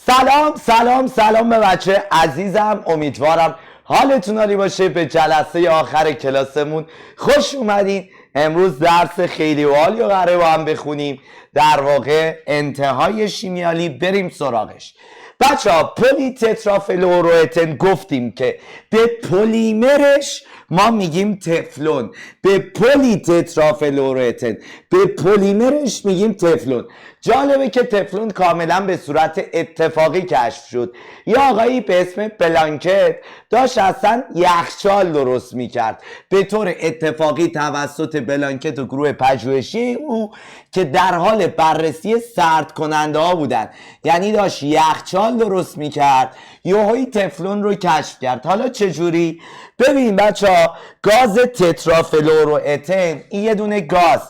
سلام به بچه عزیزم. امیدوارم حالتون عالی باشه. به جلسه آخر کلاسمون خوش اومدین. امروز درس خیلی عالی رو قراره با هم بخونیم. در واقع انتهای شیمیایی، بریم سراغش. بچه ها، پلی تترافلوروئتن گفتیم که به پلیمرش ما میگیم تفلون، به پلی تترافلوروئتن به پلیمرش میگیم تفلون. جالبه که تفلون کاملا به صورت اتفاقی کشف شد. یه آقایی به اسم بلانکت داشت اصلا یخچال درست میکرد به طور اتفاقی توسط بلانکت و گروه پژوهشی او که در حال بررسی سرد کننده ها بودن، یعنی داشت یخچال درست میکرد، یهویی تفلون رو کشف کرد. حالا چجوری؟ ببین بچه ها، گاز تترافلوروئتن این یه دونه گاز،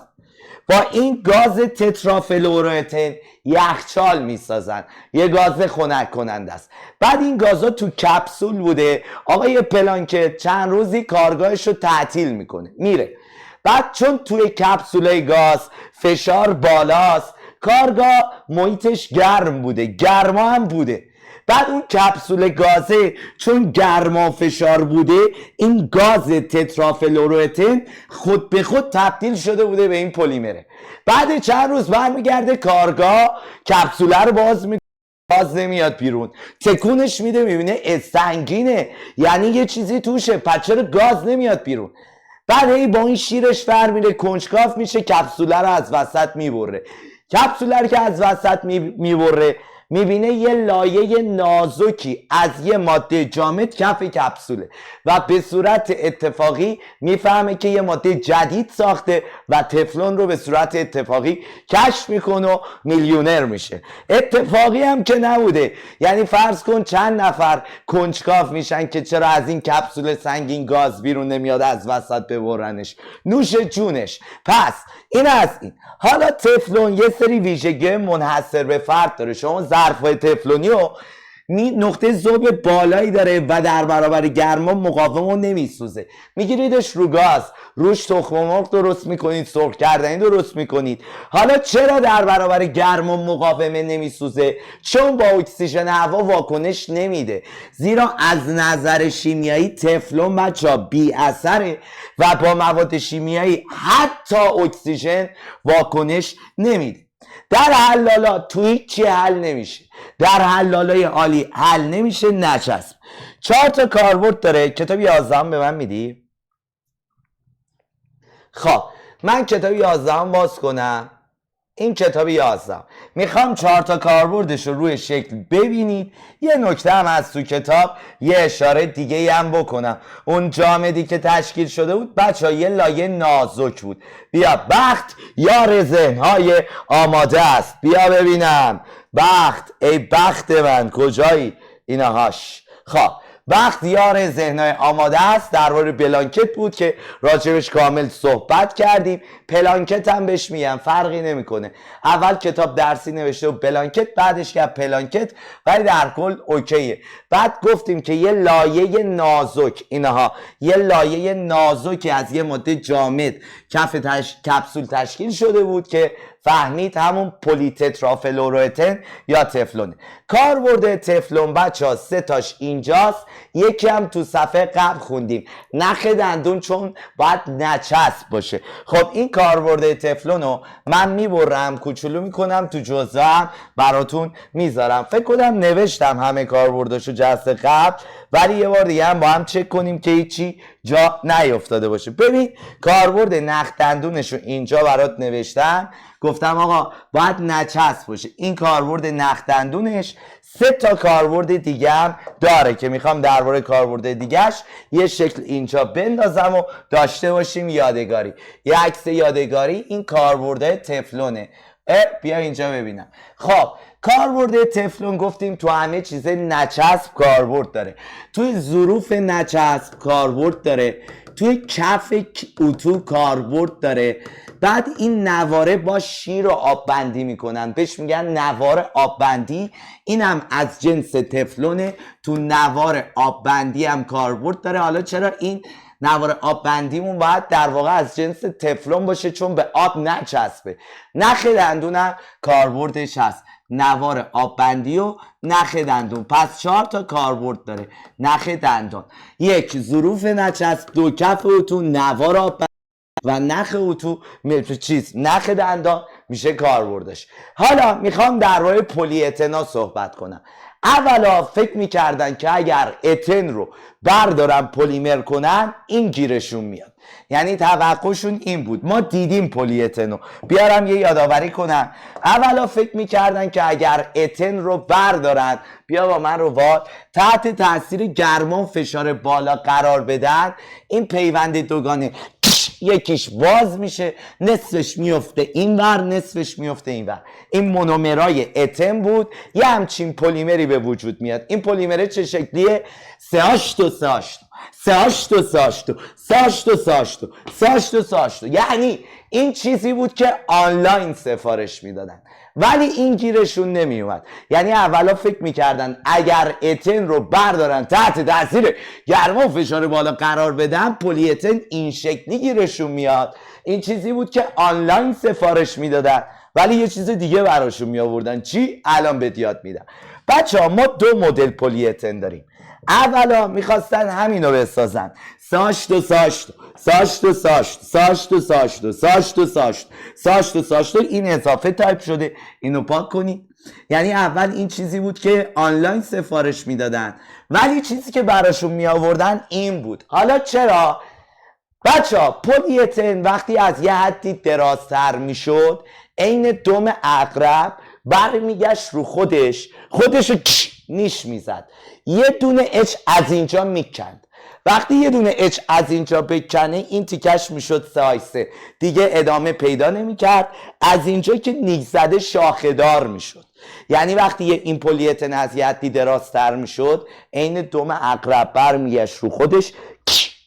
با این گاز تترافلوروئتن یخچال میسازن، یه گاز خنک کننده است. بعد این گازا تو کپسول بوده. آقای پلانکت چند روزی کارگاهش رو تعطیل میکنه، میره. بعد چون توی کپسول گاز فشار بالاست، کارگاه محیطش گرم بوده، گرما هم بوده. بعد اون کپسول گازه چون گرما فشار بوده، این گاز تترافلوروئتن خود به خود تبدیل شده بوده به این پلیمره. بعد چند روز برمیگرده کارگاه، کپسوله رو باز میکنه، گاز نمیاد بیرون. تکونش میده، میبینه سنگینه، یعنی یه چیزی توشه، پس چرا گاز نمیاد بیرون؟ بعد هی با این شیرش فر میره، کنجکاو میشه، کپسوله رو از وسط میبره. کپسوله رو که از وسط میبره، میبینه یه لایه نازکی از یه ماده جامد کف کپسوله و به صورت اتفاقی میفهمه که یه ماده جدید ساخته و تفلون رو به صورت اتفاقی کشف میکنه و میلیونر میشه. اتفاقی هم که نبوده، یعنی فرض کن چند نفر کنجکاو میشن که چرا از این کپسول سنگین گاز بیرون نمیاد، از وسط ببرنش، نوش جونش. پس این از این. حالا تفلون یه سری ویژگی منحصر به فرد داره. شما ظرف‌های تفلونی و نقطه ذوب بالایی داره و در برابر گرما مقاوم و نمیسوزه. میگیریدش رو گاز، روش تخم مرغ درست میکنید، سرخ کردنی درست میکنید. حالا چرا در برابر گرما مقاومه، نمیسوزه؟ چون با اکسیژن هوا واکنش نمیده. زیرا از نظر شیمیایی تفلون بچه‌ها بی اثره و با مواد شیمیایی حتی اکسیژن واکنش نمیده. در حلالات تو هیچی حل نمیشه، در حلالای عالی حل نمیشه، نچسب. 4 تا کاربرد داره. کتاب 11 به من میدی؟ خب من کتاب 11 باز کنم. این کتاب 11 میخوام 4 تا کاربردش رو روی شکل ببینید. یه نکته هم از تو کتاب، یه اشاره دیگه هم بکنم. اون جامدی که تشکیل شده بود بچه ها یه لایه نازک بود. بیا بخت یار ذهنهای آماده است. بیا ببینم بخت، ای بخت من کجایی؟ اینهاش. خب وقت یار ذهنهای آماده است درباره بلانکت بود که راجبش کامل صحبت کردیم. پلانکت هم بهش میگن، فرقی نمیکنه. اول کتاب درسی نوشته و بلانکت، بعدش که پلانکت، ولی در کل اوکیه. بعد گفتیم که یه لایه نازک، اینها یه لایه نازکی از یه ماده جامد کف کپسول تشکیل شده بود که فهمید همون پلی تترافلوروئتن یا تفلونه. کاربرد تفلون بچه ها 3 تاش اینجاست، یکی هم تو صفحه قبل خوندیم، نخ دندون، چون باید نچسب باشه. خب این کاربرد تفلون رو من میبرم، کوچولو میکنم، تو جزوه هم براتون میذارم. فکر کنم نوشتم همه کاربرداشو جلسه قبل، ولی یه بار دیگه هم با هم چک کنیم که هیچی جا نیفتاده باشه. ببین کاربرد نخ دندونش رو اینجا برات نوشتم، گفتم آقا باید نچسب باشه. این کاربرد نخ دندونش. 3 تا کاربرد دیگه هم داره که میخوام درباره کاربرد دیگهش یه شکل اینجا بندازم و داشته باشیم یادگاری. یه عکس یادگاری این کاربرد تفلونه. بیا اینجا ببینم. خب کاربرد تفلون گفتیم تو همه چیز نچسب کاربرد داره، توی ظروف نچسب کاربرد داره، توی کف اتو کاربرد داره. بعد این نواره با شیر و آب بندی میکنن، بهش میگن نوار آب بندی. این هم از جنس تفلونه، تو نوار آب بندی هم کاربرد داره. حالا چرا این نوار آب بندیمون باید در واقع از جنس تفلون باشه؟ چون به آب نچسبه. نخ دندونم کاربردش هست. نوار آببندی و نخ دندون. پس 4 تا کاربرد داره. نخ دندان، 1 ظروف نچسب، 2 کف اتو، نوار آببندی و نخ اتو نخ دندان میشه کاربردش. حالا میخوام در مورد پلی اتنا صحبت کنم. اولا فکر میکردن که اگر اتن رو بردارن پلیمر کنن این گیرشون میاد، یعنی توقعشون این بود. ما دیدیم پلی اتنو، بیارم یه یادآوری کنم. اولا فکر میکردن که اگر اتن رو بردارن، بیا با من رو واد، تحت تاثیر گرما فشار بالا قرار بدن، این پیوند دوگانه یکیش باز میشه، نصفش میفته اینور، نصفش میفته اینور. این مونومرای اتم بود. یه همچین پلیمری به وجود میاد. این پلیمره چه شکلیه؟ سه یعنی این چیزی بود که آنلاین سفارش میدادن، ولی این گیرشون نمیومد. یعنی اولا فکر میکردن اگر اتن رو بردارن تحت تاثیر گرما و فشار بالا قرار بدن، پلی اتن این شکلی گیرشون میاد. این چیزی بود که آنلاین سفارش میدادن، ولی یه چیز دیگه براشون میآوردن. چی؟ الان بهت یاد میدم. بچه ها ما 2 مدل پلی اتن داریم. اولا میخواستن همینو بسازن، ساشتو. این اضافه تایپ شده، اینو پاک کنید. یعنی اول این چیزی بود که آنلاین سفارش میدادن، ولی چیزی که براشون می آوردن این بود. حالا چرا؟ بچه ها پلی اتن وقتی از یه حدی درازتر میشد، عین دم عقرب برمیگشت رو خودشو نیش میزد، یه دونه اچ از اینجا میکند. وقتی یه دونه اچ از اینجا بکنه، این تیکش میشد سایسه، دیگه ادامه پیدا نمیکرد. از اینجا که نیش زده شاخه دار میشد. یعنی وقتی یه این پلی اتن از یه حدی درازتر میشد، عین دم عقرب برمیگشت رو خودش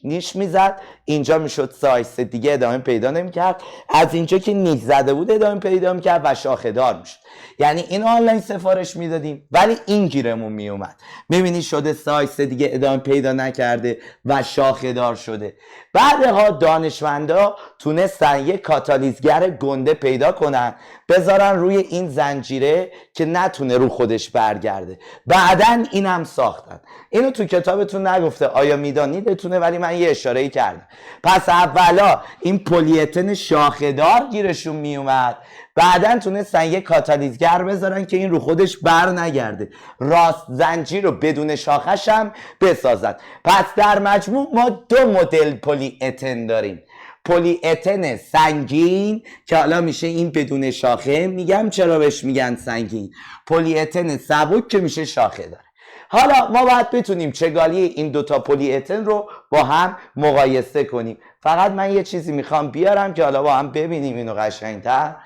نیش میزد، اینجا میشد سایسته، دیگه ادامه پیدا نمیکرد. از اینجا که نیش زده بود ادامه پیدا میکرد و شاخه دار میشد. یعنی این آنلاین سفارش میدادیم، ولی این گیرمون میومد. میبینی شده سایسته، دیگه ادامه پیدا نکرده و شاخه دار شده. بعدها دانشمندا تونستن یه کاتالیزگر گنده پیدا کنن، بذارن روی این زنجیره که نتونه رو خودش برگرده. بعدن اینم ساختن. اینو تو کتابتون نگفته، آیا میدانیدتونه، ولی من یه اشاره‌ای کردم. پس اولا این پلی اتن شاخه دار گیرشون میومد، بعدن تونستن یه کاتالیزگر بذارن که این رو خودش بر نگرده، راست زنجیر رو بدون شاخش هم بسازن. پس در مجموع ما 2 مدل پلی اتن داریم. پلی اتن سنگین که حالا میشه این بدون شاخه، میگم چرا بهش میگن سنگین. پلی اتن سبک که میشه شاخه داره. حالا ما باید بتونیم چگالی این 2 تا پلی اتن رو با هم مقایسه کنیم. فقط من یه چیزی میخوام بیارم که حالا با هم ببینیم اینو قشنگتر.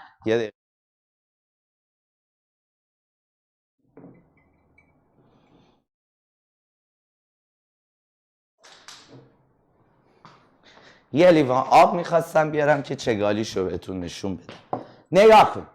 یه لیوان آب میخواستم بیارم که چگالیشو بهتون نشون بدم. نگاه کن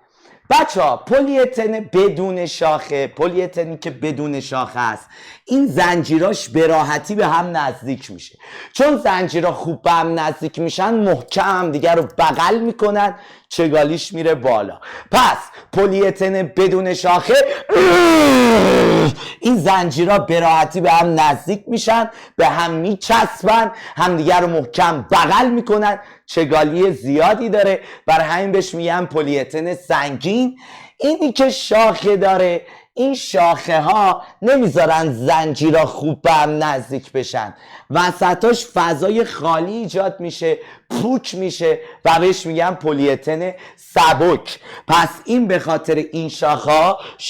بچه ها، پلی اتن بدون شاخه، پلی اتنی که بدون شاخه است، این زنجیراش به راحتی به هم نزدیک میشه. چون زنجیرها خوب به هم نزدیک میشن، محکم هم دیگر رو بغل میکنن، چگالیش میره بالا. پس پلی اتن بدون شاخه، این زنجیرها به راحتی به هم نزدیک میشن، به هم میچسبن، همدیگر رو محکم بغل میکنن، چگالی زیادی داره. برای همین بهش میگن پلی اتن سنگین. اینی که شاخه داره، این شاخه ها نمیذارن زنجیرها خوب به هم نزدیک بشن، وسطاش فضای خالی ایجاد میشه، پوک میشه و بهش میگن پلی اتن سبک. پس این به خاطر این شاخه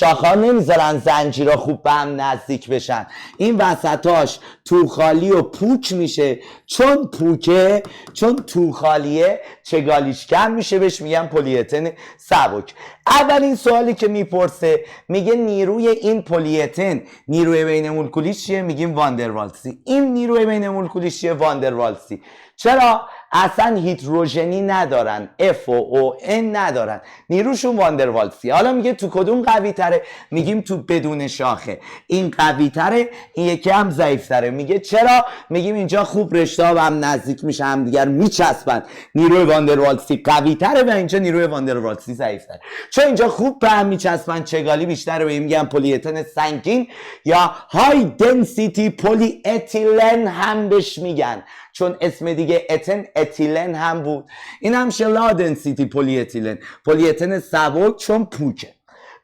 ها نمیذارن زنجیرها خوب به هم نزدیک بشن، این وسطاش تو خالی و پوک میشه. چون پوکه، چون تو خالیه، چگالیش کم میشه، بهش میگن پلی اتن سبک. اولین سوالی که میپرسه، میگه نیروی این پلی اتن، نیروی بین مولکولیش چیه؟ میگیم واندروالسی. این نیروی بین مولکولیش چیه؟ واندروالسی. چرا؟ اصلا هیدروژنی ندارن، F و N ندارن، نیروشون واندروالسی. حالا میگه تو کدوم قوی تره؟ میگیم تو بدون شاخه این قوی تره، این یکی هم ضعیف تره. میگه چرا؟ میگیم اینجا خوب رشته ها هم نزدیک میشه هم دیگر میچسبن، نیروی واندروالسی قوی تره و اینجا نیروی واندروالسی ضعیف تره. چون اینجا خوب به هم میچسبن چگالی بیشتره، به این میگن پلی اتن سنگین یا های دنسیتی پلی اتیلن هم بهش میگن، چون اسم دیگه اتن اتیلن هم بود. این هم لا دنسیتی پلی اتیلن، پلی اتن سبک چون پوکه.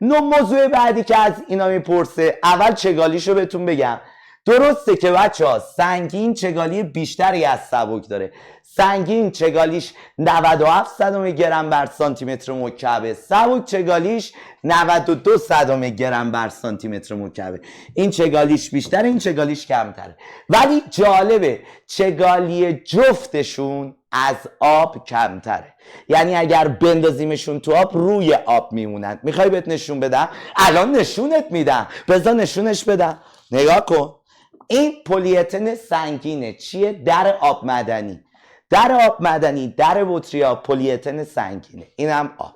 موضوع بعدی که از اینا میپرسه، اول چگالیشو بهتون بگم. درسته که بچه ها سنگین چگالی بیشتری از سبک داره. سنگین چگالیش 97 صدم گرم بر سانتی متر مکعبه، سبک چگالیش 92 صدم گرم بر سانتی متر مکعبه. این چگالیش بیشتره، این چگالیش کمتره. ولی جالبه چگالی جفتشون از آب کمتره. یعنی اگر بندازیمشون تو آب روی آب میمونن. میخوای بهت نشون بدم؟ الان نشونت میدم، بذار نشونش بدم. نگاه کن، این پلی اتن سنگینه. چیه؟ در آب معدنی. در آب معدنی، در بطری آب پلی اتن سنگینه. این هم آب،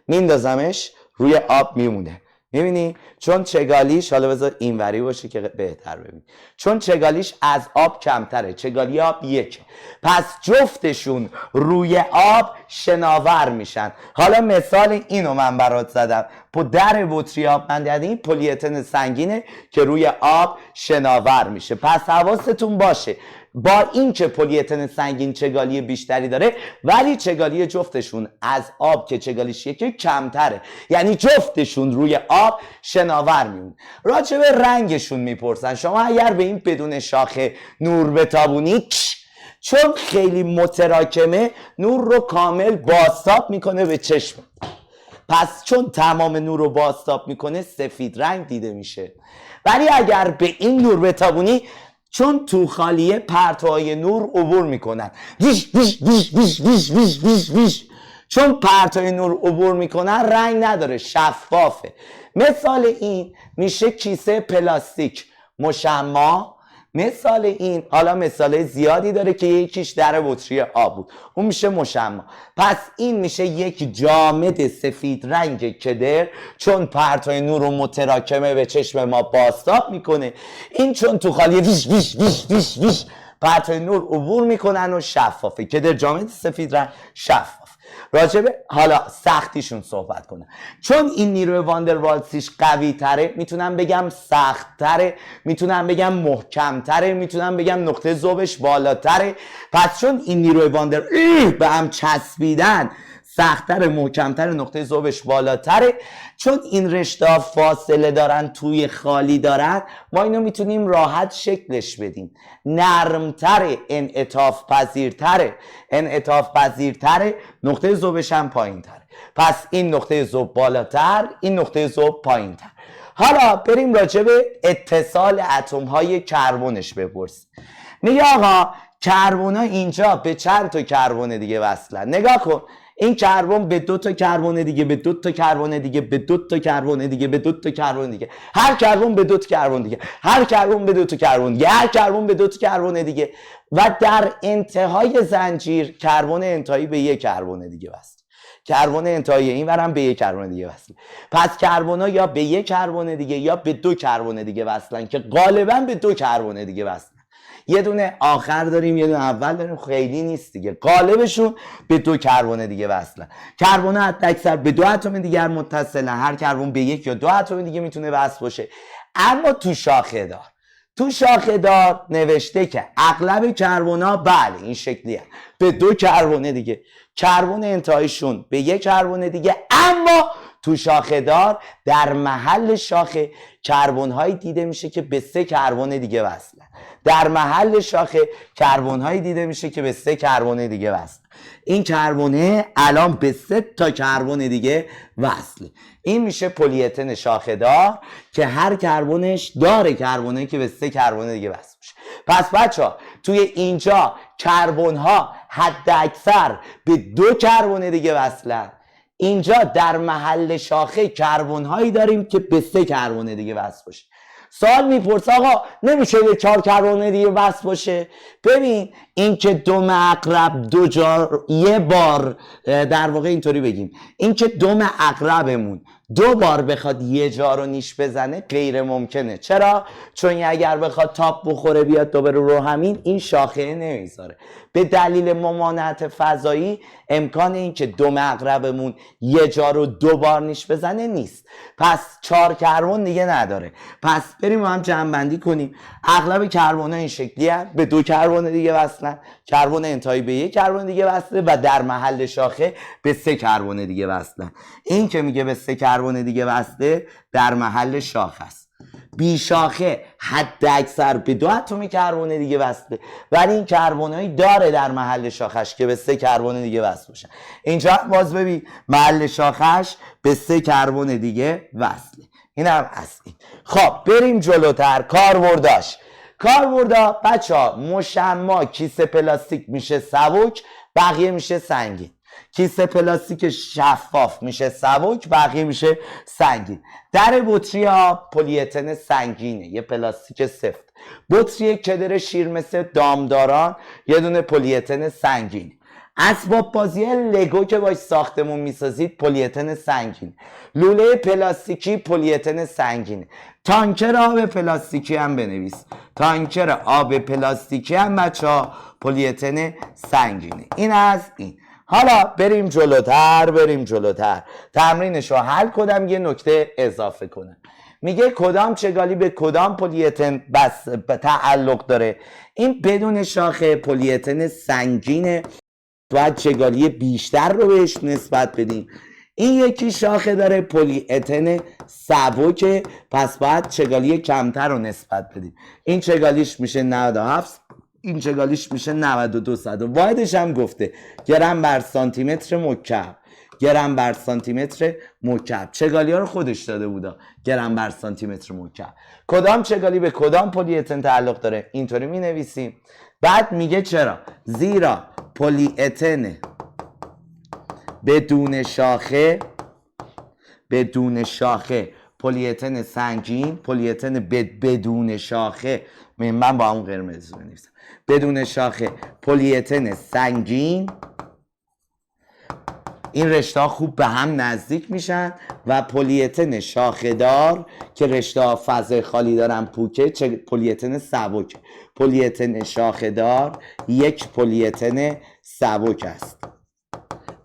میندازمش روی آب میمونه. میبینی؟ چون چگالیش، حالا بذار اینوری باشه که بهتر ببین، چون چگالیش از آب کمتره، چگالی آب یکه، پس جفتشون روی آب شناور میشن. حالا مثال اینو من برات زدم، در بطری آب معدنی پلی اتن سنگینه که روی آب شناور میشه. پس حواستون باشه با این که پلی اتن سنگین چگالی بیشتری داره، ولی چگالی جفتشون از آب که چگالیش یکی کمتره، یعنی جفتشون روی آب شناور میمون. راجع به رنگشون میپرسن. شما اگر به این بدون شاخه نور بتابونید، چون خیلی متراکمه، نور رو کامل بازتاب میکنه به چشم. پس چون تمام نور رو بازتاب میکنه سفید رنگ دیده میشه. ولی اگر به این نور بتابونی، چون تو خالیه پرتوهای نور عبور میکنن، ویش ویش ویش ویش ویش ویش ویش ویش، چون پرتوهای نور عبور میکنن رنگ نداره، شفافه. مثال این میشه کیسه پلاستیک مشمع. مثال این، حالا مثال زیادی داره که یکیش در بطری آب بود، اون میشه مشمع. پس این میشه یک جامد سفید رنگ کدر، چون پرتوی نور رو متراکمه به چشم ما بازتاب میکنه. این چون تو خالی ویش ویش ویش ویش ویش پرتوی نور عبور میکنن و شفافه. کدر جامد سفید رنگ شفاف. راجبه حالا سختیشون صحبت کنم. چون این نیروی واندروالسیش قوی تره، میتونم بگم سخت تره، میتونم بگم محکم تره، میتونم بگم نقطه ذوبش بالاتره. پس چون این نیروی به هم چسبیدن سخت‌تر، محکم‌تر، نقطه ذوبش بالاتره، چون این رشته فاصله دارن، توی خالی دارن، ما اینو میتونیم راحت شکلش بدیم. نرم‌تره، انعطاف پذیرتره، نقطه ذوبش هم پایین‌تره. پس این نقطه ذوب بالاتر، این نقطه ذوب پایین‌تر. حالا بریم راجع به اتصال اتم‌های کربنش بپرسیم. میگه آقا کربن‌ها اینجا به چند تا کربن دیگه وصلن. نگاه کن، این کربن به 2 تا کربن دیگه، به 2 تا کربن دیگه، به 2 تا کربن دیگه، به 2 تا کربن دیگه، هر کربن به 2 تا کربن دیگه، هر کربن به 2 تا کربن دیگه، هر کربن به 2 تا کربن دیگه، و در انتهای زنجیر کربن انتهایی به یک کربن دیگه وصل. کربن انتهایی این ورم به یک کربن دیگه وصل. پس کربن‌ها یا به یک کربن دیگه یا به 2 کربن دیگه وصلن، که غالبا به 2 کربن دیگه وصلن. یه دونه آخر داریم، یه دونه اول داریم، خیلی نیست دیگه. غالبشون به 2 کربن دیگه وصلن. کربن‌ها حداکثر به 2 اتم دیگر متصلن، هر کربن به 1 یا 2 اتم دیگه میتونه وصل باشه. اما تو شاخه دار نوشته که اغلب کربن‌ها بله این شکلیه، به 2 کربن دیگه، کربن انتهایشون به 1 کربن دیگه. اما تو شاخه دار در محل شاخه کربن هایی دیده میشه که به 3 کربن دیگه وصلن. در محل شاخه کربن هایی دیده میشه که به 3 کربن دیگه وصلن. این کربنه الان به 3 تا کربن دیگه وصله. این میشه پلی اتن شاخه دار که هر کربنش داره کربنه که به 3 کربن دیگه وصل میشه. پس بچه توی اینجا کربن ها حد اکثر به 2 کربن دیگه وصلن. اینجا در محل شاخه کربن هایی داریم که به 3 کربن دیگه وصل باشه. سوال میپرس آقا نمیشه یه 4 کربن دیگه وصل باشه؟ ببین این که دم عقرب یه بار، در واقع اینطوری بگیم، این که دم عقربمون 2 بار بخواد یه جا رو نیش بزنه غیر ممکنه. چرا؟ چون اگر بخواد تاپ بخوره بیاد دوباره رو همین، این شاخه نمیذاره. به دلیل ممانعت فضایی امکان این که دم عقربمون یه جا رو 2 بار نیش بزنه نیست. پس 4 کربن دیگه نداره. پس بریم هم جمع کنیم. اغلب کربن ها این شکلی هست، به 2 کربن دیگه وصلن. کربن انتهایی به 1 کربن دیگه وصله و در محل شاخه به 3 کربن دیگه وصلن. این که میگه به 3 کربن دیگه وصله در محل شاخه است. بی شاخه حد اکثر به 2 اتم کربن دیگه وصله، ولی این کربنایی داره در محل شاخش که به 3 کربن دیگه وصل باشن. اینجا باز ببین محل شاخش به 3 کربن دیگه وصله. این هم اصلی. خب بریم جلوتر. کاربردا بچه ها، مشما کیسه پلاستیک میشه سبک، بقیه میشه سنگین. کیسه پلاستیک شفاف میشه سبک، بقیه میشه سنگین. در بطری ها پلی اتن سنگینه، یه پلاستیک سفت. بطری کدر شیر مثل دامداران یه دونه پلی اتن سنگینه. اسباب بازی لگو که باش ساختمون میسازید پلی اتن سنگین. لوله پلاستیکی پلی اتن سنگینه. تانکر آب پلاستیکی هم بنویس. تانکر آب پلاستیکی هم بچه‌ها پلی اتن سنگینه. این از این. حالا بریم جلوتر. تمرینش رو حل کنم، یه نکته اضافه کنم. میگه کدام چگالی به کدام پلی اتن بس تعلق داره؟ این بدون شاخه پلی اتن سنگینه، باید چگالی بیشتر رو بهش نسبت بدیم. این یکی شاخه داره پلی اتن سبکه، پس باید چگالی کمتر رو نسبت بدیم. این چگالیش میشه 97، این چگالیش میشه 92 صد. واحدش هم گفته گرم بر سانتی متر مکعب. گرم بر سانتی متر مکعب. چگالی ها رو خودش داده بودا، گرم بر سانتی متر مکعب. کدام چگالی به کدام پلی اتن تعلق داره؟ اینطوری می نویسیم. بعد میگه چرا؟ زیرا پلی اتن بدون شاخه پلی اتن سنگین، پلی اتن بدون شاخه، من با اون قرمز بنویسم، بدون شاخه پلی اتن سنگین، این رشته ها خوب به هم نزدیک میشن و پلی اتن شاخه دار که رشته ها فضای خالی دارن پوکه، پلی اتن سبک. پلی اتن شاخه دار یک پلی اتن سبک است.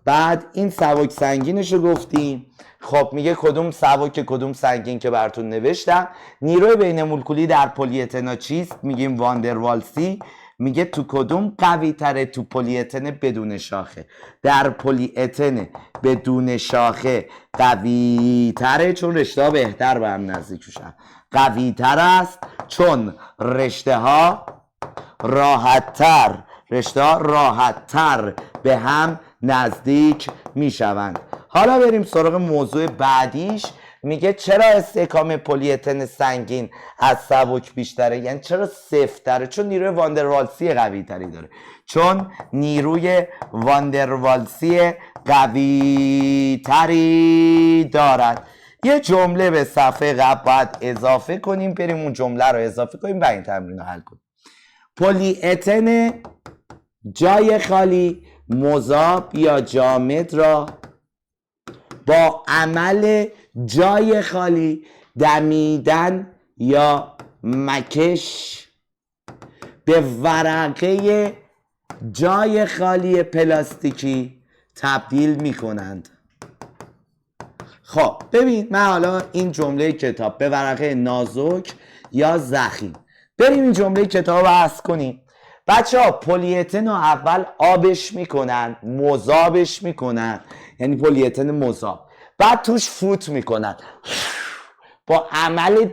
بعد این سبک سنگینش رو گفتیم. خب میگه کدوم سبک کدوم سنگین که براتون نوشتم. نیروی بین مولکولی در پلی اتنا چیست؟ میگیم واندروالسی. میگه تو کدوم قوی تره؟ تو پلی اتن بدون شاخه. در پلی اتن بدون شاخه قوی تره، چون رشته ها بهتر به هم نزدیک میشن. قوی تر است چون رشته ها راحت تر به هم نزدیک میشوند. حالا بریم سراغ موضوع بعدیش. میگه چرا استحکام پلی اتن سنگین از سبک بیشتره؟ یعنی چرا سفتره؟ چون نیروی واندروالسی قوی تری داره. چون نیروی واندروالسی قوی تری دارد. یه جمله به صفحه قبل باید اضافه کنیم، بریم اون جمله رو اضافه کنیم و این تمرین رو حل کنیم. پلی اتن جای خالی مذاب یا جامد را با عمل جای خالی دمیدن یا مکش به ورقه جای خالی پلاستیکی تبدیل می کنند. خب ببین، من حالا این جمله کتاب به ورقه نازک یا ضخیم، بریم این جمله کتاب رو بحث کنیم. بچه ها پلی اتن رو اول آبش میکنن، مذابش میکنن، یعنی پلی اتن مذاب، بعد توش فوت میکنن با عمل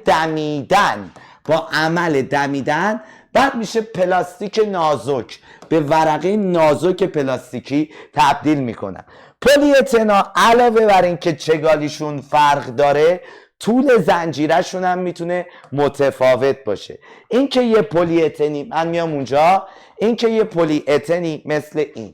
دمیدن، بعد میشه پلاستیک نازک، به ورقه نازک پلاستیکی تبدیل میکنن. پلی اتنا علاوه بر این که چگالیشون فرق داره، طول زنجیرشون هم میتونه متفاوت باشه. این که یه پلی اتنی، من میام اونجا، این که یه پلی اتنی مثل این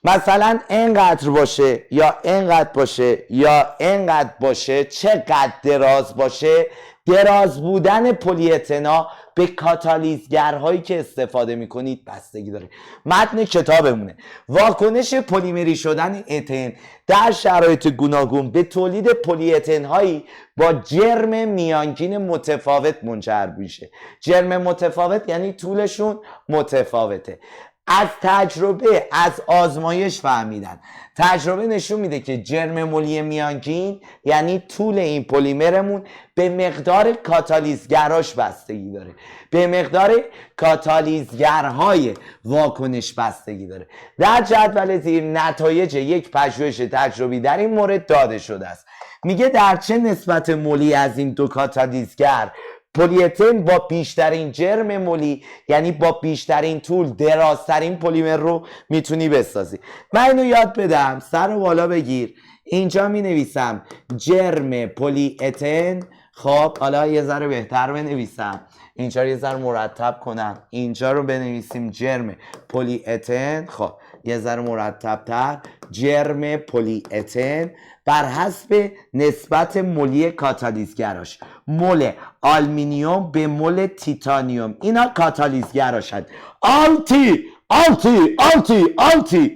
مثلا اینقدر باشه یا اینقدر باشه یا اینقدر باشه، چقدر دراز باشه، دراز بودن پلی اتنا به کاتالیزگرهایی که استفاده میکنید بستگی داره. متن کتابمونه. واکنش پلیمری شدن اتن در شرایط گوناگون به تولید پلی اتن هایی با جرم میانگین متفاوت منجر میشه. جرم متفاوت یعنی طولشون متفاوته. از تجربه، از آزمایش فهمیدن. تجربه نشون میده که جرم مولی میانگین یعنی طول این پلیمرمون به مقدار کاتالیزگراش بستگی داره، به مقدار کاتالیزگرهای واکنش بستگی داره. در جدول زیر نتایج یک پژوهش تجربی در این مورد داده شده است. میگه در چه نسبت مولی از این دو کاتالیزگر پلی اتن با بیشترین جرم مولی یعنی با بیشترین طول درازترین پلیمر رو میتونی بسازی. من اینو یاد بدم، سر و بالا بگیر. اینجا می نویسم جرم پلی اتن. خب حالا یه ذره بهتر بنویسم، اینجا رو یه ذره مرتب کنم، اینجا رو بنویسیم جرم پلی اتن. خب یه ذره مرتب تر، جرم پلی اتن بر حسب نسبت مولی کاتالیزگراش. مول آلومینیوم به مول تیتانیوم، اینا کاتالیزگراشن. آلتی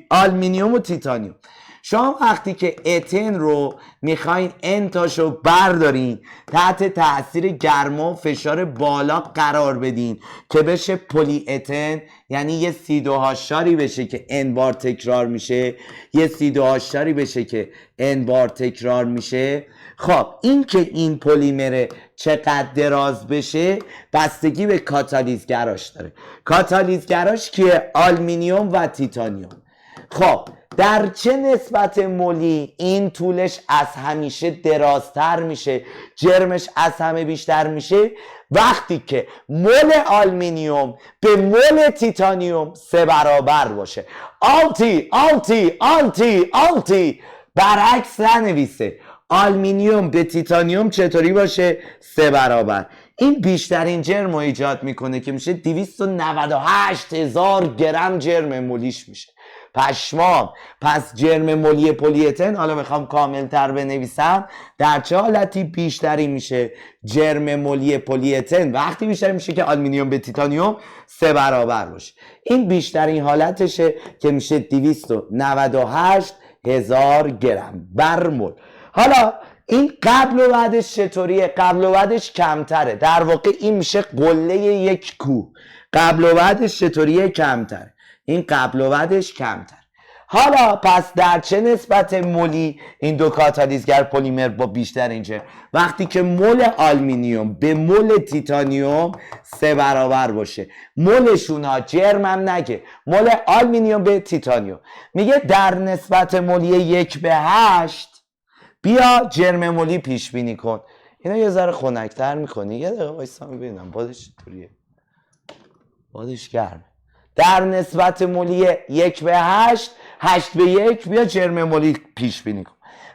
آلومینیوم و تیتانیوم. شما وقتی که اتن رو میخواین انتاشو بردارین، تحت تاثیر گرما و فشار بالا قرار بدین که بشه پلی اتن، یعنی یه C2H بشه که n بار تکرار میشه، یه C2H بشه که n بار تکرار میشه. خب این که این پلیمر چقدر دراز بشه بستگی به کاتالیزگراش داره. کاتالیزگراش که آلومینیوم و تیتانیوم. خب در چه نسبت مولی این طولش از همیشه درازتر میشه، جرمش از همه بیشتر میشه؟ وقتی که مول آلومینیوم به مول تیتانیوم 3 برابر باشه. آلتی برعکس ننویسه. آلومینیوم به تیتانیوم چطوری باشه؟ 3 برابر. این بیشترین جرم رو ایجاد میکنه که میشه 298,000 گرم جرم مولیش میشه. پشمام. پس جرم مولی پلی اتن، حالا میخوام کامل تر بنویسم، در چه حالتی بیشتری میشه؟ جرم مولی پلی اتن وقتی بیشتری میشه که آلومینیوم به تیتانیوم 3 برابر باشه. این بیشترین حالتشه که میشه 298,000 گرم بر مول. حالا این قبل و بعدش چطوریه؟ قبل و بعدش کمتره. در واقع این میشه قله یک کوه. قبل و بعدش چطوریه؟ کمتره. این قبل و بعدش کمتر. حالا پس در چه نسبت مولی این دو کاتالیزگر پلیمر با بیشتر اینجا؟ وقتی که مول آلومینیوم به مول تیتانیوم 3 برابر باشه. مولشون ها، جرمم نگه، مول آلومینیوم به تیتانیوم. میگه در نسبت مولی 1:8 بیا جرم مولی پیش بینی کن. اینا یه ذره خنک‌تر میکنی. یه دقیقه وایسا ببینم بادش چطوریه. بادش گرمه. در نسبت مولی 1:8، 8:1 بیا جرم مولی پیش بینی کن.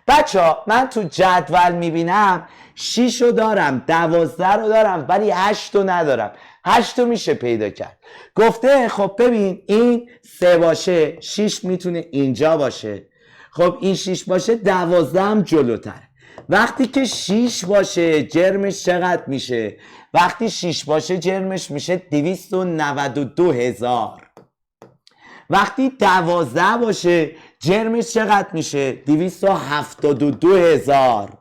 بچه ها من تو جدول میبینم 6 رو دارم، 12 رو دارم، ولی 8 رو ندارم. 8 رو میشه پیدا کرد. گفته خب ببین این 3 باشه، 6 میتونه اینجا باشه. خب این 6 باشه، 12 هم جلوتره. وقتی که 6 باشه جرمش چقدر میشه؟ وقتی 6 باشه جرمش میشه 292,000. وقتی 12 باشه جرمش چقدر میشه؟ 272,000.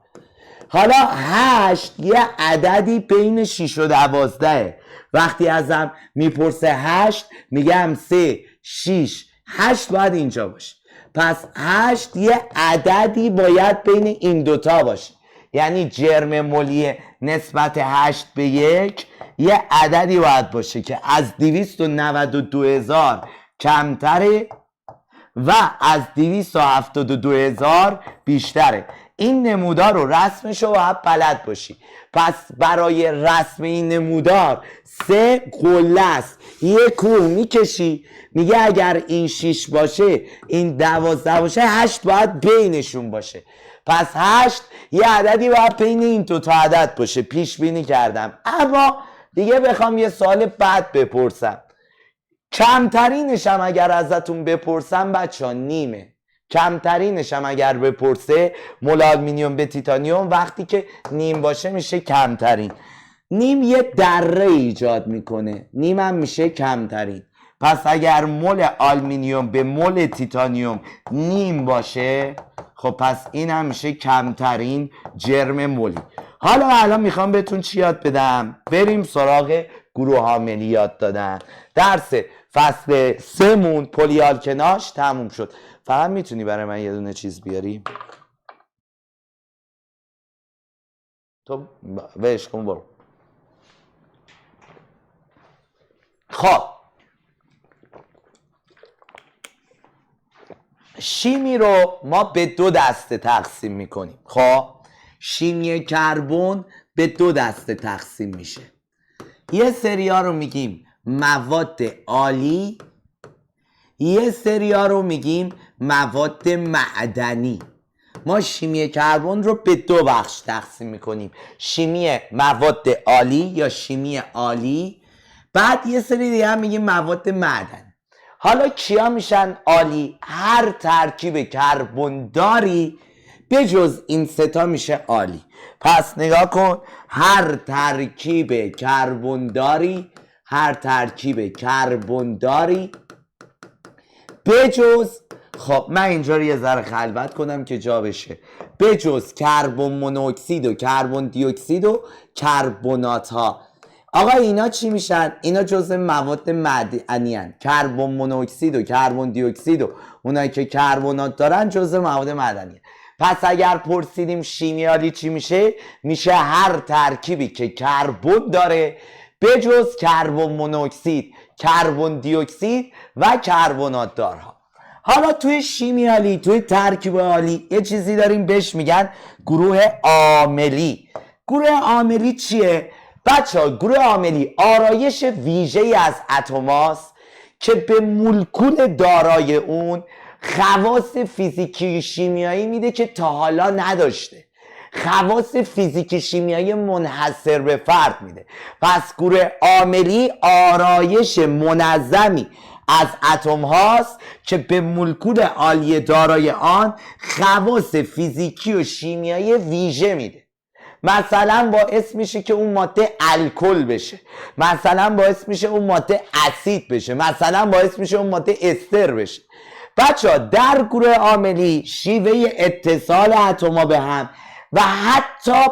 حالا 8 یه عددی بین 6 و 12. وقتی ازم میپرسه 8 میگم 3 6 8 باید اینجا باشه. پس 8 یه عددی باید بین این دوتا باشه. یعنی جرم مولی نسبت 8:1 یه عددی باید باشه که از 292,000 کمتره و از 272,000 بیشتره. این نمودار رو رسمش رو باید بلد باشی. پس برای رسم این نمودار 3 قله است. یه کوه میکشی، میگه اگر این 6 باشه این 12 باشه، 8 باید بینشون باشه. پس 8 یه عددی باید بین این دوتا عدد باشه. پیش بینی کردم. اما دیگه بخوام یه سوال بد بپرسم، کمترینش هم اگر ازتون بپرسم بچه نیمه. کمترینش هم اگر بپرسه مول آلومینیوم به تیتانیوم وقتی که نیم باشه میشه کمترین. نیم یه دره ایجاد میکنه، نیم هم میشه کمترین. پس اگر مول آلومینیوم به مول تیتانیوم نیم باشه، خب پس این هم میشه کمترین جرم مولی. حالا الان میخوام بهتون چی یاد بدم؟ بریم سراغ گروه ها ملی یاد دادن. درس فصل 3 مون پلی آلکناش تموم شد. فقط میتونی برای من یه دونه چیز بیاری؟ تو وش کن برو. خب شیمی رو ما به 2 دسته تقسیم میکنیم. خب شیمی کربن به 2 دسته تقسیم میشه. یه سریا رو میگیم مواد عالی، یه سریا رو میگیم مواد معدنی. ما شیمی کربن رو به 2 بخش تقسیم میکنیم، شیمی مواد عالی یا شیمی عالی، بعد یه سری دیگه هم میگیم مواد معدنی. حالا کیا میشن عالی؟ هر ترکیب کربنداری به جز این 3 میشه عالی. پس نگاه کن، هر ترکیب کربنداری، هر ترکیب کربنداری به جز، خب من اینجا رو یه ذره خلوت کنم که جا بشه، به جز کربن مونوکسید و کربن دی اکسید و کربنات ها. آقا اینا چی میشن؟ اینا جزء مواد معدنی هستند. کربن مونوکسید و کربن دی اکسید و اونایی که کربنات دارن جزء مواد معدنی. پس اگر پرسیدیم شیمیالی چی میشه؟ میشه هر ترکیبی که کربن داره به جز کربن مونوکسید، کربن دی اکسید و کربنات دارها. حالا توی شیمیالی، توی ترکیب عالی یه چیزی داریم بهش میگن گروه عاملی. گروه عاملی چیه؟ بچه ها گروه عاملی آرایش ویژه‌ای از اتماست که به مولکول دارای اون خواص فیزیکی شیمیایی میده که تا حالا نداشته، خواص فیزیکی شیمیایی منحصر به فرد میده. پس گروه عاملی آرایش منظمی از اتم هاست که به مولکول عالی دارای آن خواص فیزیکی و شیمیایی ویژه میده. مثلا باعث میشه که اون ماده الکل بشه، مثلا باعث میشه اون ماده اسید بشه، مثلا باعث میشه اون ماده استر بشه. بچه ها در گروه عاملی شیوه اتصال اتما به هم و حتی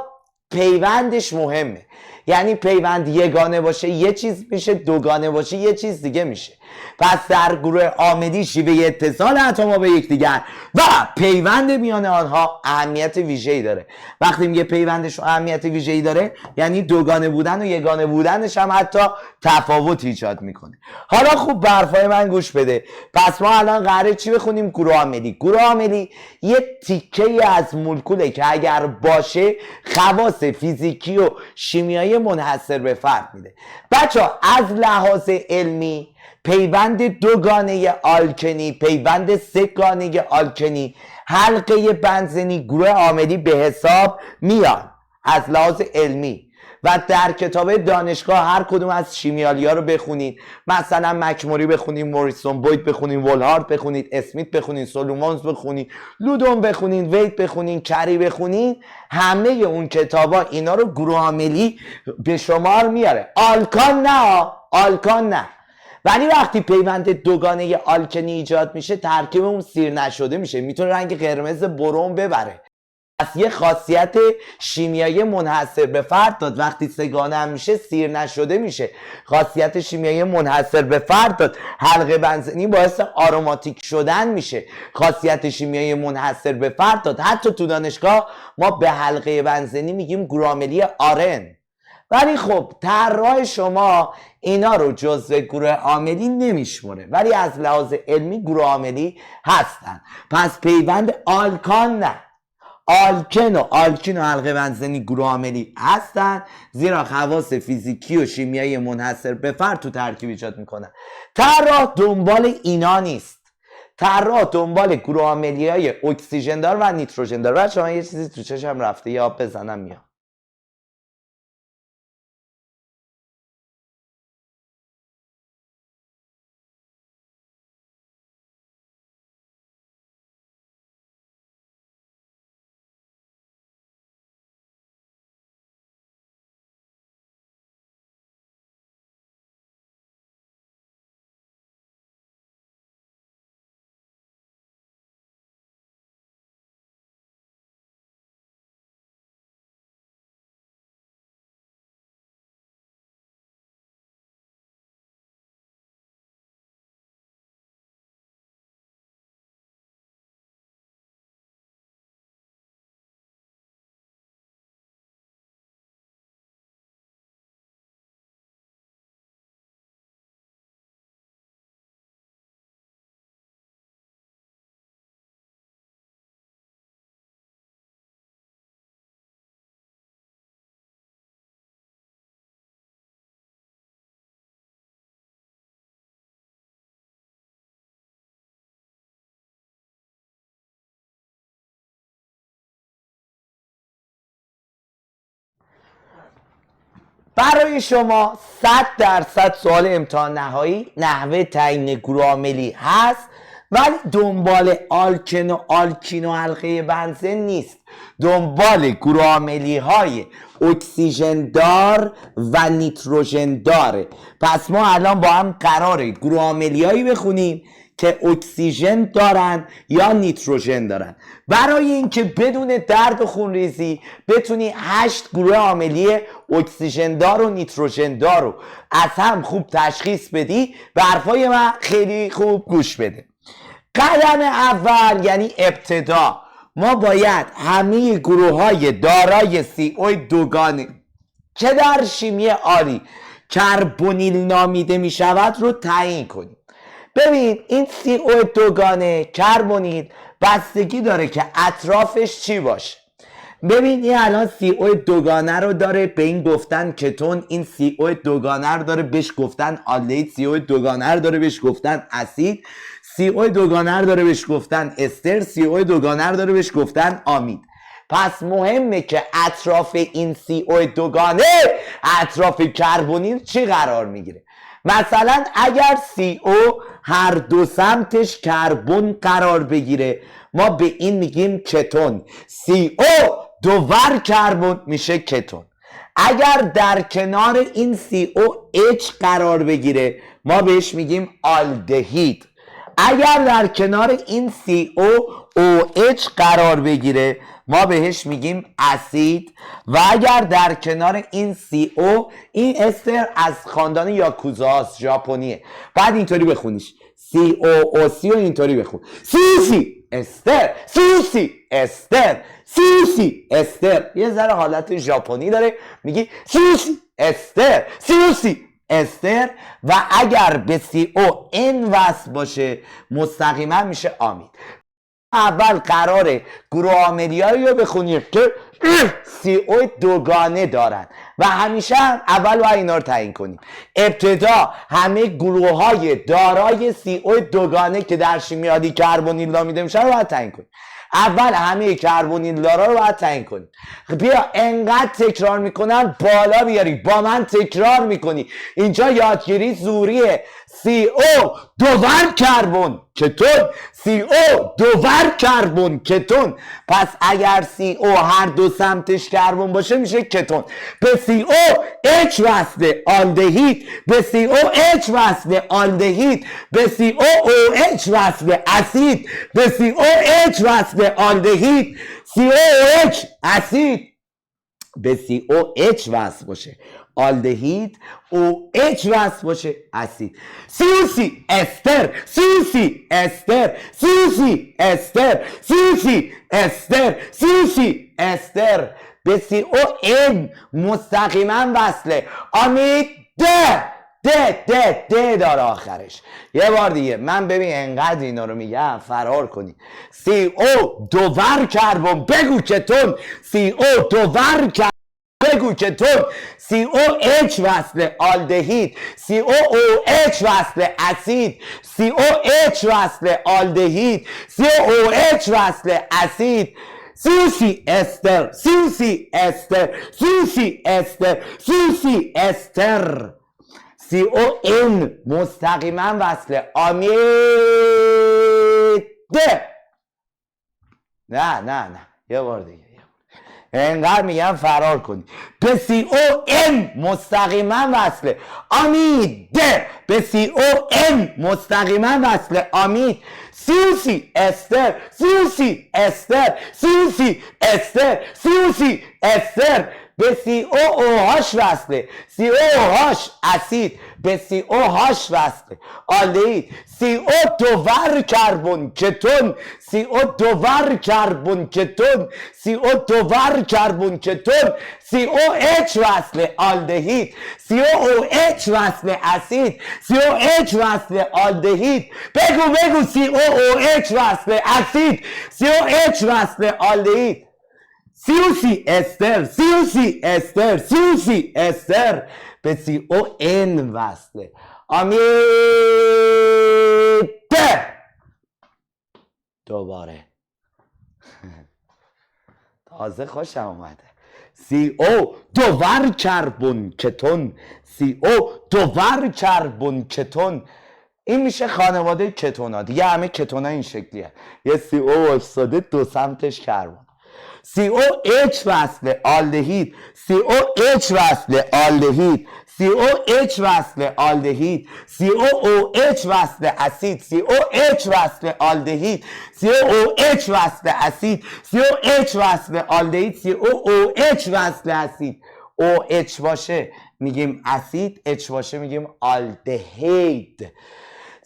پیوندش مهمه. یعنی پیوند یگانه باشه یه چیز میشه، دوگانه باشه یه چیز دیگه میشه. پس در گروه عاملی شیوه اتصال اتما به یکدیگر و پیوند میان آنها اهمیت ویژه‌ای داره. وقتی میگه پیوندش اهمیت ویژه‌ای داره یعنی دوگانه بودن و یگانه بودنش هم حتی تفاوت ایجاد میکنه. حالا خوب به حرفای من گوش بده. پس ما الان قراره چی بخونیم؟ گروه عاملی. گروه عاملی یه تیکه از مولکوله که اگر باشه خواص فیزیکی و شیمیایی منحصر به فرد میده. بچه از لحاظ علمی پیوند دوگانه آلکنی، پیوند سه‌گانه آلکنی، حلقه بنزنی گروه عاملی به حساب میاد از لحاظ علمی. و در کتاب دانشگاه هر کدوم از شیمیالی ها رو بخونید، مثلا مکموری بخونید، موریسون بوید بخونید، ولهارد بخونید، اسمیت بخونید، سولومونز بخونید، لودون بخونید، ویت بخونید، کری بخونید، همه اون کتابا اینا رو گروه عاملی به شمار میاره. آلکان نه، آلکان نه. ولی وقتی پیوند دوگانه آلکنی ایجاد میشه ترکیب اون سیر نشده میشه، میتونه رنگ قرمز بروم ببره. پس یه خاصیت شیمیایی منحصر به فرد داد. وقتی سه‌گانه هم میشه سیر نشده میشه، خاصیت شیمیایی منحصر به فرد داد. حلقه بنزنی باعث آروماتیک شدن میشه، خاصیت شیمیایی منحصر به فرد داد. حتی تو دانشگاه ما به حلقه بنزنی میگیم گروه عاملی آرن. ولی خب طراح شما اینا رو جزء گروه عاملی نمیشمره، ولی از لحاظ علمی گروه عاملی هستن. پس پیوند آلکان نه، آلکن و حلقه بنزنی گروه عاملی هستن، زیرا خواص فیزیکی و شیمیایی منحصر به فرد تو ترکیب ایجاد میکنن. طراح دنبال اینا نیست، طراح دنبال گروه عاملی های اکسیژن دار و نیتروژن دار. بچه‌ها من یه چیزی تو چشم رفته، یا بزنم میام. برای شما 100% سوال امتحان نهایی نحوه تعیین گروه عاملی هست، ولی دنبال آلکن و آلکین و حلقه بنزن نیست، دنبال گروه عاملی های اکسیژن دار و نیتروژن داره. پس ما الان با هم قراره گروه عاملی هایی بخونیم که اکسیژن دارن یا نیتروژن دارن، برای اینکه بدون درد و خونریزی بتونی 8 گروه عاملی اکسیژن دار و نیتروژن دار رو از هم خوب تشخیص بدی. به حرفای من خیلی خوب گوش بده. قدم اول یعنی ابتدا، ما باید همه گروه های دارای CO دوگانه که در شیمی آری کربونیل نامیده می شود رو تعیین کنیم. ببین این CO دوگانه کربونیل بستگی داره که اطرافش چی باشه. ببین این الان CO دوگانه رو داره، به این گفتن کتون، این CO دوگانه رو داره بهش گفتن آلدهید، CO دوگانه رو داره بهش گفتن اسید، CO دوگانه رو داره بهش گفتن استر، CO دوگانه رو داره بهش گفتن آمید. پس مهمه که اطراف این CO دوگانه اطراف کربونیل چی قرار میگیره. مثلا اگر CO هر دو سمتش کربن قرار بگیره ما به این میگیم کتون. CO دوور کربن میشه کتون. اگر در کنار این COH قرار بگیره ما بهش میگیم آلدهید. اگر در کنار این COOH قرار بگیره ما بهش میگیم اسید. و اگر در کنار این CO، این استر از خاندان یاکوزاست، ژاپنیه، بعد اینطوری بخونیش COOC و اینطوری بخون سوسی استر، سوسی استر، سوسی استر. یه ذره حالت ژاپنی داره، میگی سوسی استر، سوسی استر. و اگر به CON وصل باشه مستقیما میشه آمید. اول قراره گروه عاملی‌هایی رو بخونیم که CO دوگانه دارن و همیشه هم اول باید اینا رو تعیین کنیم. ابتدا همه گروه های دارای CO دوگانه که در شیمیایی کربونیل نامیده میشن رو باید تعیین کنیم. اول همه کربونیل دارا رو باید تعیین کنیم. بیا انقدر تکرار میکنم بالا بیاری، با من تکرار میکنی. اینجا یادگیری زوریه. CO دوور کربن کتون، CO دوور کربن کتون. پس اگر CO هر دو سمتش کربن باشه میشه کتون. به COH وصل آلدهید، به COH وصل آلدهید، به COOH وصل اسید، به COH وصل آلدهید، COOH اسید، به COH وصل باشه آلدهید، OH وصل باشه اسید. سوسی استر، سوسی استر، سوسی استر، سوسی استر، سوسی استر. به CON مستقیما وصله آمید ده داره آخرش. یه بار دیگه من ببین انقدر اینا رو میگم فرار کنی. CO دوور کربن بگو کتون، CO دوور کربن بگو کتون، COH وصل آلدهید، COOH وصل اسید، COH وصل آلدهید، COOH وصل اسید. سوسی استر، سوسی استر، سوسی استر، سوسی استر. CON مستقیما وصل آمید. نه یه بار دیگه انقدر میگم فرار کنی. به CON مستقیما وصله آمید، به CON مستقیما وصله آمید. سوسی استر، سوسی استر، سوسی استر، سوسی استر. به COOH وصله COOH اسید، به COH وصله آلدهید. CO دوور کربن کتون، CO دوور کربن کتون، CO دوور کربن کتون. COH وصل آلدهید، COOH وصل اسید، COH وصل آلدهید. بگو COOH وصل اسید، COH وصل آلدهید. سوسی استر، سوسی استر، سوسی استر. به CON وصله آمید. دوباره تازه خوشم اومده. CO دوور کربن کتون، CO دوور کربن کتون. این میشه خانواده کتونا. دیگه همه کتونا این شکلیه، یه CO واسطه دو سمتش کربن. COH وصل آلدهید، COH وصل آلدهید، COH وصل آلدهید، COOH وصل اسید، COH وصل آلدهید، COOH وصل اسید، COH وصل آلدهید، COOH وصل اسید. OH باشه میگیم اسید، H باشه میگیم آلدهید.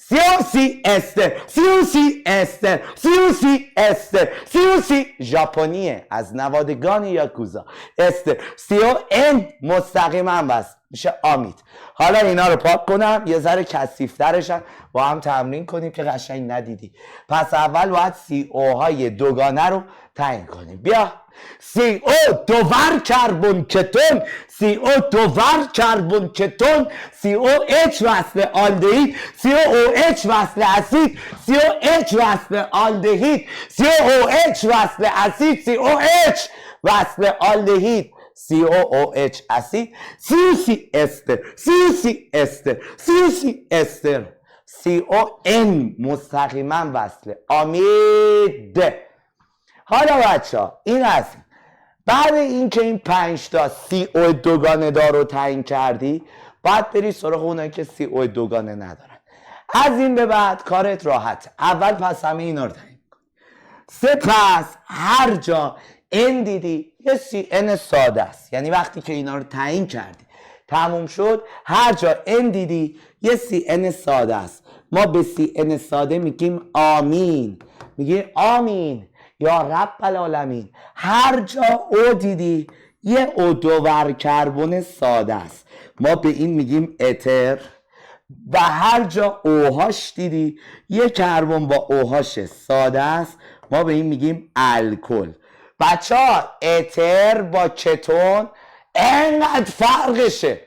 COC استر، COC استر، COC استر، COC ژاپنیه، از نوادگان یاکوزا. استر، CON مستقیما بس میشه آمید. حالا اینا رو پاک کنم یه ذره کثیف‌ترشن، با هم تمرین کنیم که قشنگ ندیدی. پس اول باید CO های دوگانه رو تعیین کنیم. بیا CO دوور کربن کتون، CO دوور کربن کتون، COH وصل آلدهید، COOH وصل اسید، COH وصل آلدهید، COOH وصل اسید، COH وصل آلدهید، COOH اسید، COC استر، COC استر، COC استر، CON مستقیما وصل امید. حالا بچه ها این از این. بعد اینکه این 5 تا CO دوگانه دار رو تعیین کردی، باید بری سراغ اونایی که CO دوگانه ندارن. از این به بعد کارت راحت. اول پس همه اینا رو تعیین کن. سپس هر جا N دیدی یه CN ساده است، یعنی وقتی که اینا رو تعیین کردی تموم شد، هر جا N دیدی یه CN ساده است. ما به CN ساده میگیم آمین، میگیم آمین یا رب العالمین. هر جا او دیدی یه او دوور کربن ساده است، ما به این میگیم اتر. و هر جا اوهاش دیدی یه کربن با اوهاش ساده است، ما به این میگیم الکل. بچه ها اتر با کتون انقدر فرقشه.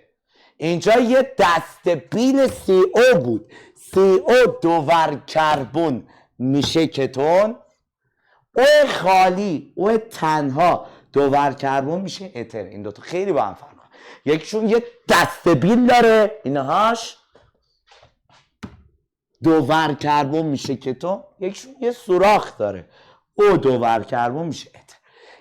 اینجا یه دستبیل CO بود، CO دوور کربن میشه کتون، او خالی او تنها دوور کربن میشه اتر. این دوتا خیلی با هم فرق کنه. یکیشون یه دستبیل داره اینهاش دوور کربن میشه کتون، یکیشون یه سوراخ داره او دوور کربن میشه اتر.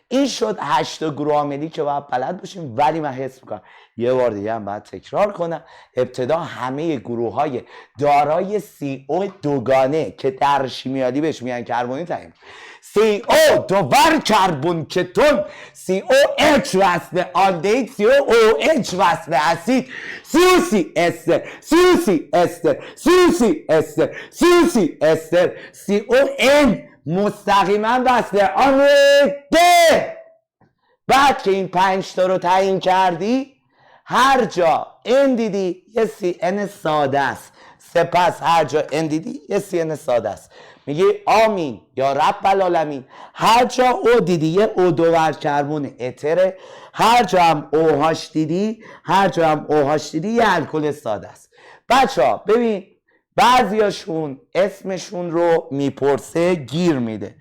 این شد 8 گروه عاملی که باید بلد باشیم، ولی من حس میکنم یه بار دیگه هم باید تکرار کنم. ابتدا همه گروه های دارای CO دوگانه که در شیمیایی بهش میگن کربنی تعیین. CO دوور کربن کتون، COH وصل آلدهید، COOH وصل اسید، COC استر، COC استر، COC استر، COC استر، CON مستقیما وصل آمیده. بعد که این 5 تا رو تعیین کردی، هر جا N دیدی یه CN ساده است. سپس هر جا N دیدی یه CN ساده است، میگی آمین یا رب العالمین. هر جا او دیدی یه او دوور کربن اتره، هر جا هم اوهاش دیدی، هر جا هم اوهاش دیدی یه الکل ساده است. بچه ها ببین بعضیاشون اسمشون رو میپرسه گیر میده.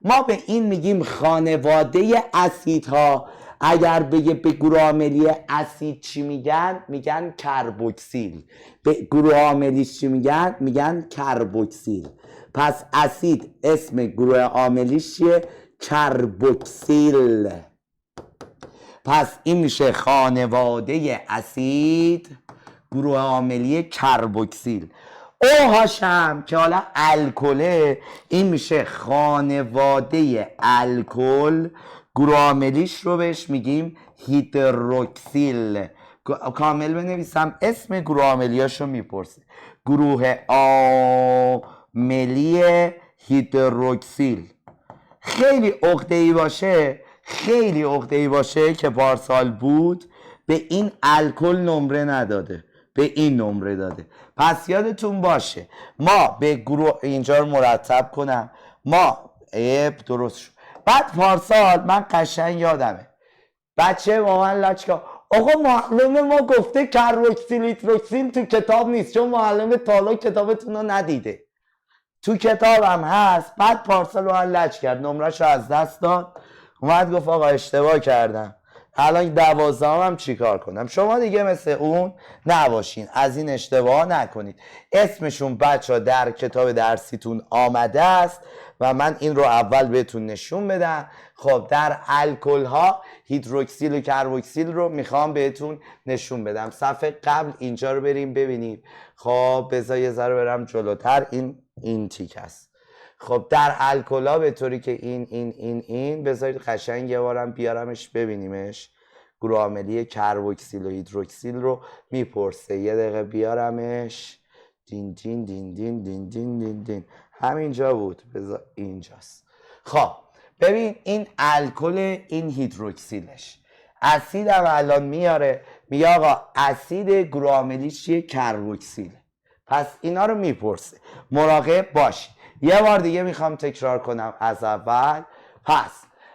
ما به این میگیم خانواده اسیدها. اگر بگه به گروه عاملی اسید چی میگن؟ میگن کربوکسیل. به گروه عاملی چی میگن؟ میگن کربوکسیل. پس اسید اسم گروه عاملیش چیه؟ کربوکسیل. پس این میشه خانواده اسید گروه عاملی کربوکسیل. اوهاش هم که حالا الکله، این میشه خانواده الکل، گروه عاملیش رو بهش میگیم هیدروکسیل. کامل بنویسم اسم گروه عاملیاش رو میپرسه، گروه عاملی هیدروکسیل. خیلی عقده‌ای باشه، خیلی عقده‌ای باشه که پارسال بود، به این الکل نمره نداده، به این نمره داده. پس یادتون باشه ما به گروه، اینجا رو مرتب کنم، ما درست شد. بعد پارسال من قشنگ یادمه بچه با من لچکا آقا معلم ما گفته کربوکسیل هیدروکسیل تو کتاب نیست، چون معلم تالا کتابتون رو ندیده. تو کتابم هست. بعد پارسال رو من لچ کرد، نمره‌شو از دست داد، اومد گفت آقا اشتباه کردم، الان 12 هم چیکار کنم؟ شما دیگه مثل اون نباشین، از این اشتباه نکنید. اسمشون بچه ها در کتاب درسیتون آمده است و من این رو اول بهتون نشون بدم. خب در الکل ها هیدروکسیل و کربوکسیل رو میخوام بهتون نشون بدم. صفحه قبل اینجا رو بریم ببینید. خب بذار یه ذره برم جلوتر. این تیک است. خب در الکل ها به طوری که این بذارید قشنگ یه بارم بیارمش ببینیمش. گروه عاملی کربوکسیل و هیدروکسیل رو میپرسه. یه دقیقه بیارمش. دین دین دین دین دین دین دین دین. همینجا بود. بذار اینجاست. خب ببین این الکل، این هیدروکسیلش. اسید هم الان میاره، میگه آقا اسید گروه عاملیش چیه؟ کربوکسیله. پس اینا رو میپرسه، مراقب باشی. یه بار دیگه میخوام تکرار کنم از اول. پس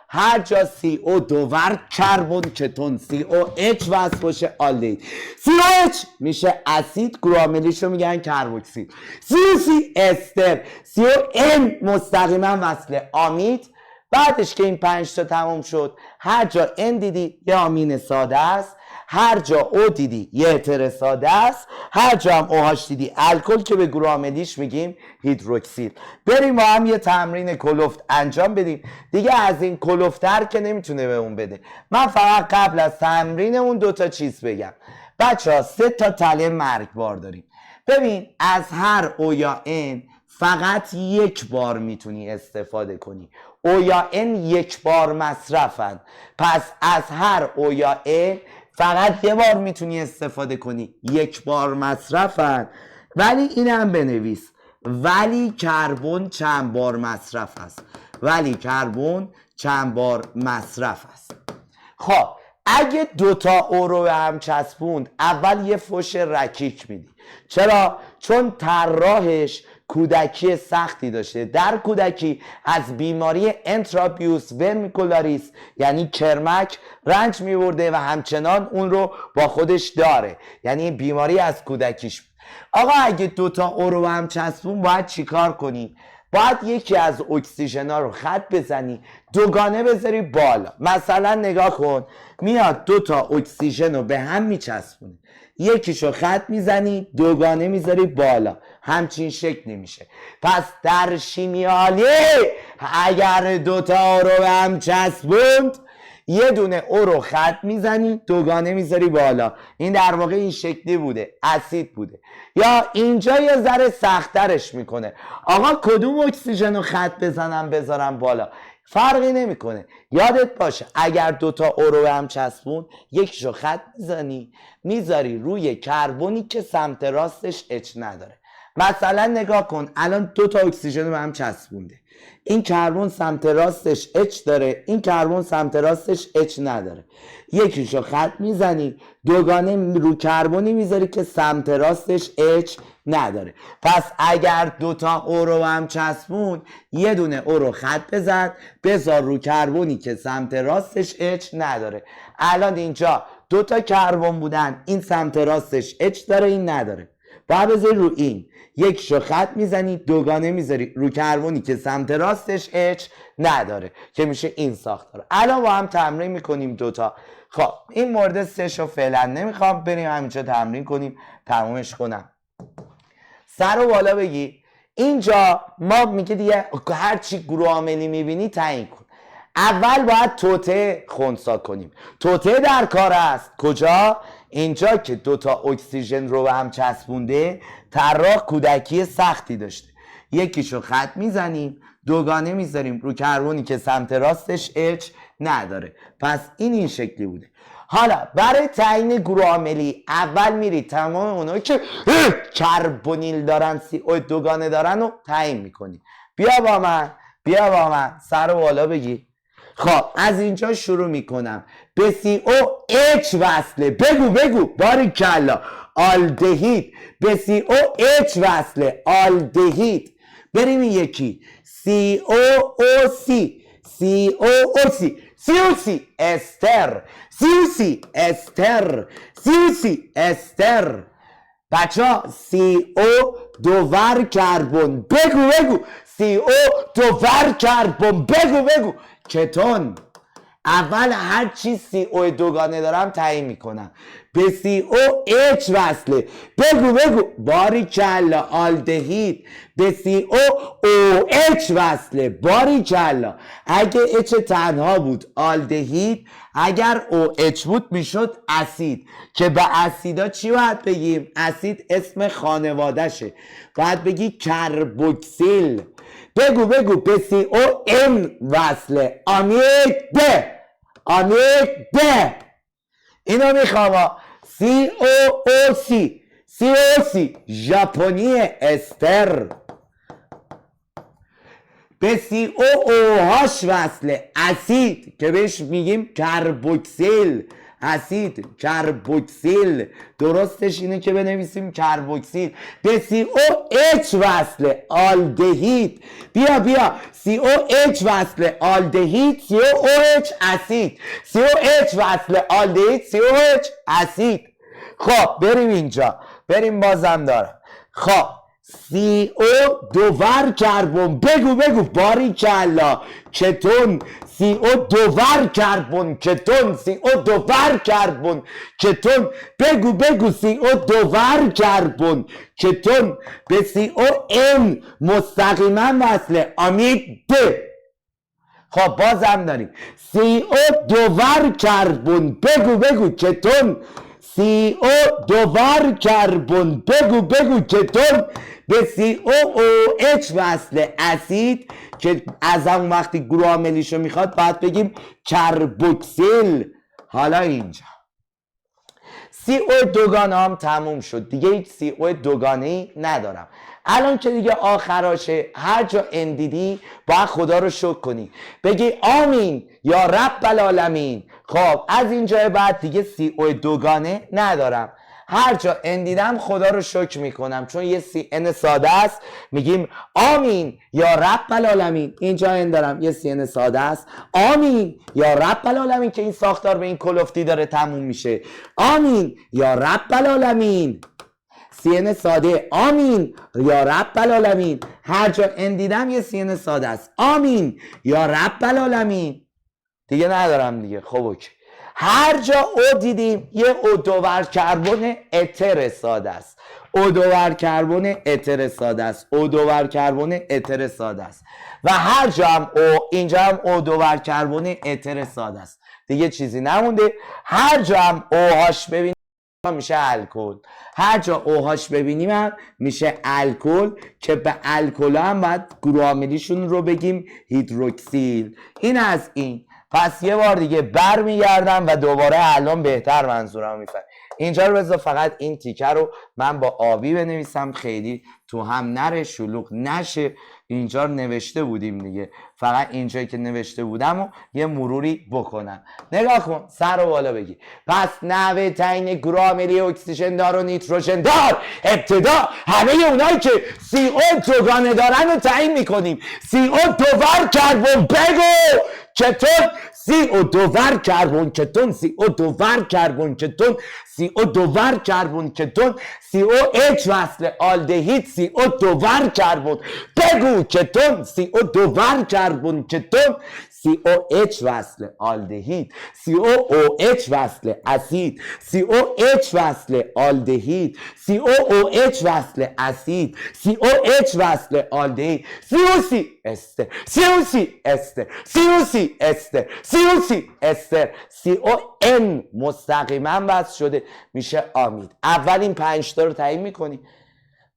هر جا CO2 ور کربن کتون COH وصل باشه آلدهید. COH میشه اسید، گروه عاملیش رو میگن کربوکسیل. COC استر، CON مستقیما وصل امید. بعدش که این 5 تا تموم شد، هر جا N دیدی یه آمین ساده است، هر جا O دیدی یه اتر ساده است، هر جا هم OH دیدی الکل که به گروه عاملیش میگیم هیدروکسیل. بریم با هم یه تمرین کلفت انجام بدیم. دیگه از این کلفتر که نمیتونه به اون بده. من فقط قبل از تمرین اون 2 تا چیز بگم. بچه ها 3 تا تله مرگبار داریم. ببین از هر O یا N فقط یک بار میتونی استفاده کنی. O یا N یک بار مصرفن. پس از هر O یا N فقط یه بار میتونی استفاده کنی، یک بار مصرفن. ولی اینم بنویس، ولی کربن چند بار مصرف است. ولی کربن چند بار مصرف است. خب اگه 2 تا او رو به هم چسبوند، اول یه فوش رکیک میدی. چرا؟ چون طراحش کودکی سختی داشته. در کودکی از بیماری انترابیوس ورمیکولاریس یعنی کرمک رنج میبرده و همچنان اون رو با خودش داره. یعنی بیماری از کودکیش. آقا اگه 2 تا او رو هم چسبون باید چیکار کنی؟ باید یکی از اکسیژن ها رو خط بزنی، دوگانه بذاری بالا. مثلا نگاه کن، میاد 2 تا اکسیژن رو به هم میچسبونه، یکیشو خط میزنی، دوگانه میذاری بالا. همچین شکلی میشه. پس در شیمیالی اگر 2 تا رو به هم چسبوند، یه دونه او رو خط میزنی، دوگانه میذاری بالا. این در واقع این شکلی بوده، اسید بوده. یا اینجا یه ذره سخت‌ترش میکنه، آقا کدوم اکسیژن رو خط بذارم بالا؟ فرقی نمیکنه. یادت باشه اگر 2 تا او رو به هم چسبون، یکیشو خط میذاری روی کربنی که سمت راستش اچ نداره. مثلا نگاه کن، الان 2 تا اکسیژن رو به هم چسبونده. این کربن سمت راستش اچ داره، این کربن سمت راستش اچ نداره. یکیشو خط میزنی، دوگانه رو کربنی میذاری که سمت راستش اچ نداره. پس اگر 2 تا او رو هم چسبون، یه دونه او رو خط بذار رو کربنی که سمت راستش اچ نداره. الان اینجا 2 تا کربن بودن، این سمت راستش اچ داره، این نداره. بعد بذاری رو این، یکیشو خط میزنی، دوگانه میذاری رو کربنی که سمت راستش اچ نداره که میشه این ساختار. الان با هم تمرین میکنیم 2 تا. خب این مورد 3 شو فعلا نمیخوام، بریم همینجا تمرین کنیم، تمومش کنم. سر و بالا بگی. اینجا ما میگه دیگه هر چی گروه عاملی میبینی تعیین کن. اول باید توطئه خنثی کنیم. توطئه در کار است. کجا؟ اینجا که 2 تا اکسیژن رو به هم چسبونده، طراح کودکی سختی داشته. یکیشو خط میزنیم، دوگانه میذاریم رو کربنی که سمت راستش اچ نداره. پس این شکلی بوده. حالا برای تعیین گروه عاملی اول میری تمام اونایی که کربونیل دارن، CO دوگانه دارن رو تعیین میکنی. بیا با من سر و بالا بگی. خب از اینجا شروع میکنم. به COH وصله. بگو باریکلا. آلدهید. به COH وصله. آلدهید. بریم یکی. COOC. COC استر. استر. بچه ها CO دوور کربن. بگو CO دوور کربن. بگو کتون. اول هر چی CO دوگانه دارم تعیین میکنم. به COH وصله. بگو باریکلا. آلدهید به COOH وصله. باریکلا. اگه H تنها بود آلدهید، اگر OH بود میشد اسید، که به اسیدا چی باید بگیم؟ اسید اسم خانوادهشه، باید بگی کربوکسیل. بگو به CON وصله. امید اینو میخوام. COOC ژاپنی استر. به COOH وصله. اسید که بهش میگیم کربوکسیل. اسید کربوکسیل، درستش اینه که بنویسیم کربوکسیل. به COH وصله. آلدهید. بیا COH وصله آلدهید، COOH اسید. COH وصله آلدهید، COH اسید. خب بریم اینجا، بریم بازم دارم. خب CO دوور کربن. بگو باریکلا. کتون CO دوور کربن. کتون CO دوور کربن. کتون. بگو CO دوور کربن. کتون. به CON مستقیما وصله. امید. خب بازم داریم CO دوور کربن. بگو کتون. CO دوور کربن. بگو کتون. به COOH وصله. اسید که از همون وقتی گروه عاملیشو میخواد باید بگیم کربوکسیل. حالا اینجا CO دوگانه هم تموم شد دیگه، هیچ CO دوگانه ای ندارم. الان که دیگه آخراشه، هر جا اندیدی باید خدا رو شکر کنی، بگی آمین یا رب العالمین. خب از اینجا بعد دیگه CO دوگانه ندارم، هر جا اندیدم خدا رو شکر میکنم، چون یه CN ساده است، میگیم آمین یا رب العالمین. اینجا اندارم یه CN ساده است، آمین یا رب العالمین، که این ساختار به این کلفتی داره تموم میشه. آمین یا رب العالمین. CN ساده آمین یا رب العالمین. هر جا اندیدم یه CN ساده است، آمین یا رب العالمین. دیگه ندارم دیگه. خب اوکی. هر جا او دیدیم یه او دوور کربن اتر ساده است. او دوور کربن اتر ساده است. او دوور کربن اتر ساده است. و هر جا هم او، اینجا هم او دوور کربن اتر ساده است. دیگه چیزی نمونده. هر جا هم او هاش ببینیم میشه الکل. هر جا او هاش ببینیم هم میشه الکل، که به الکل هم باید گروه عاملیشون رو بگیم هیدروکسیل. این از این. پس یه بار دیگه برمیگردم و دوباره الان بهتر منظورم میفهم. اینجا رو بذار فقط این تیکه رو من با آبی بنویسم، خیلی تو هم نره، شلوغ نشه. اینجا رو نوشته بودیم دیگه، فقط اینجایی که نوشته بودم و یه مروری بکنم. نگاه کن، سر رو بالا بگی. پس نحوه تعیین گروه عاملی اکسیژن دار و نیتروژن دار، ابتدا همه اونایی که CO دوگانه دارن رو تعیین میکنیم. CO دوور کربن. بگو چطور؟ CO دوور کربن کتون. CO دوور کربن کتون. CO دوور کربن کتون. COH وصله آلدهید. CO دوور کربن. بگو کتون. CO دوور کربن کتون. COH وصله آلدهید. COOH وصله اسید. COH وصله آلدهید. COOH وصله اسید. COH وصله آلدهید. COC استر. COC استر. COC استر. COC استر. CON مستقیما وصل شده میشه آمید. اول این 5 تا رو تعیین میکنی،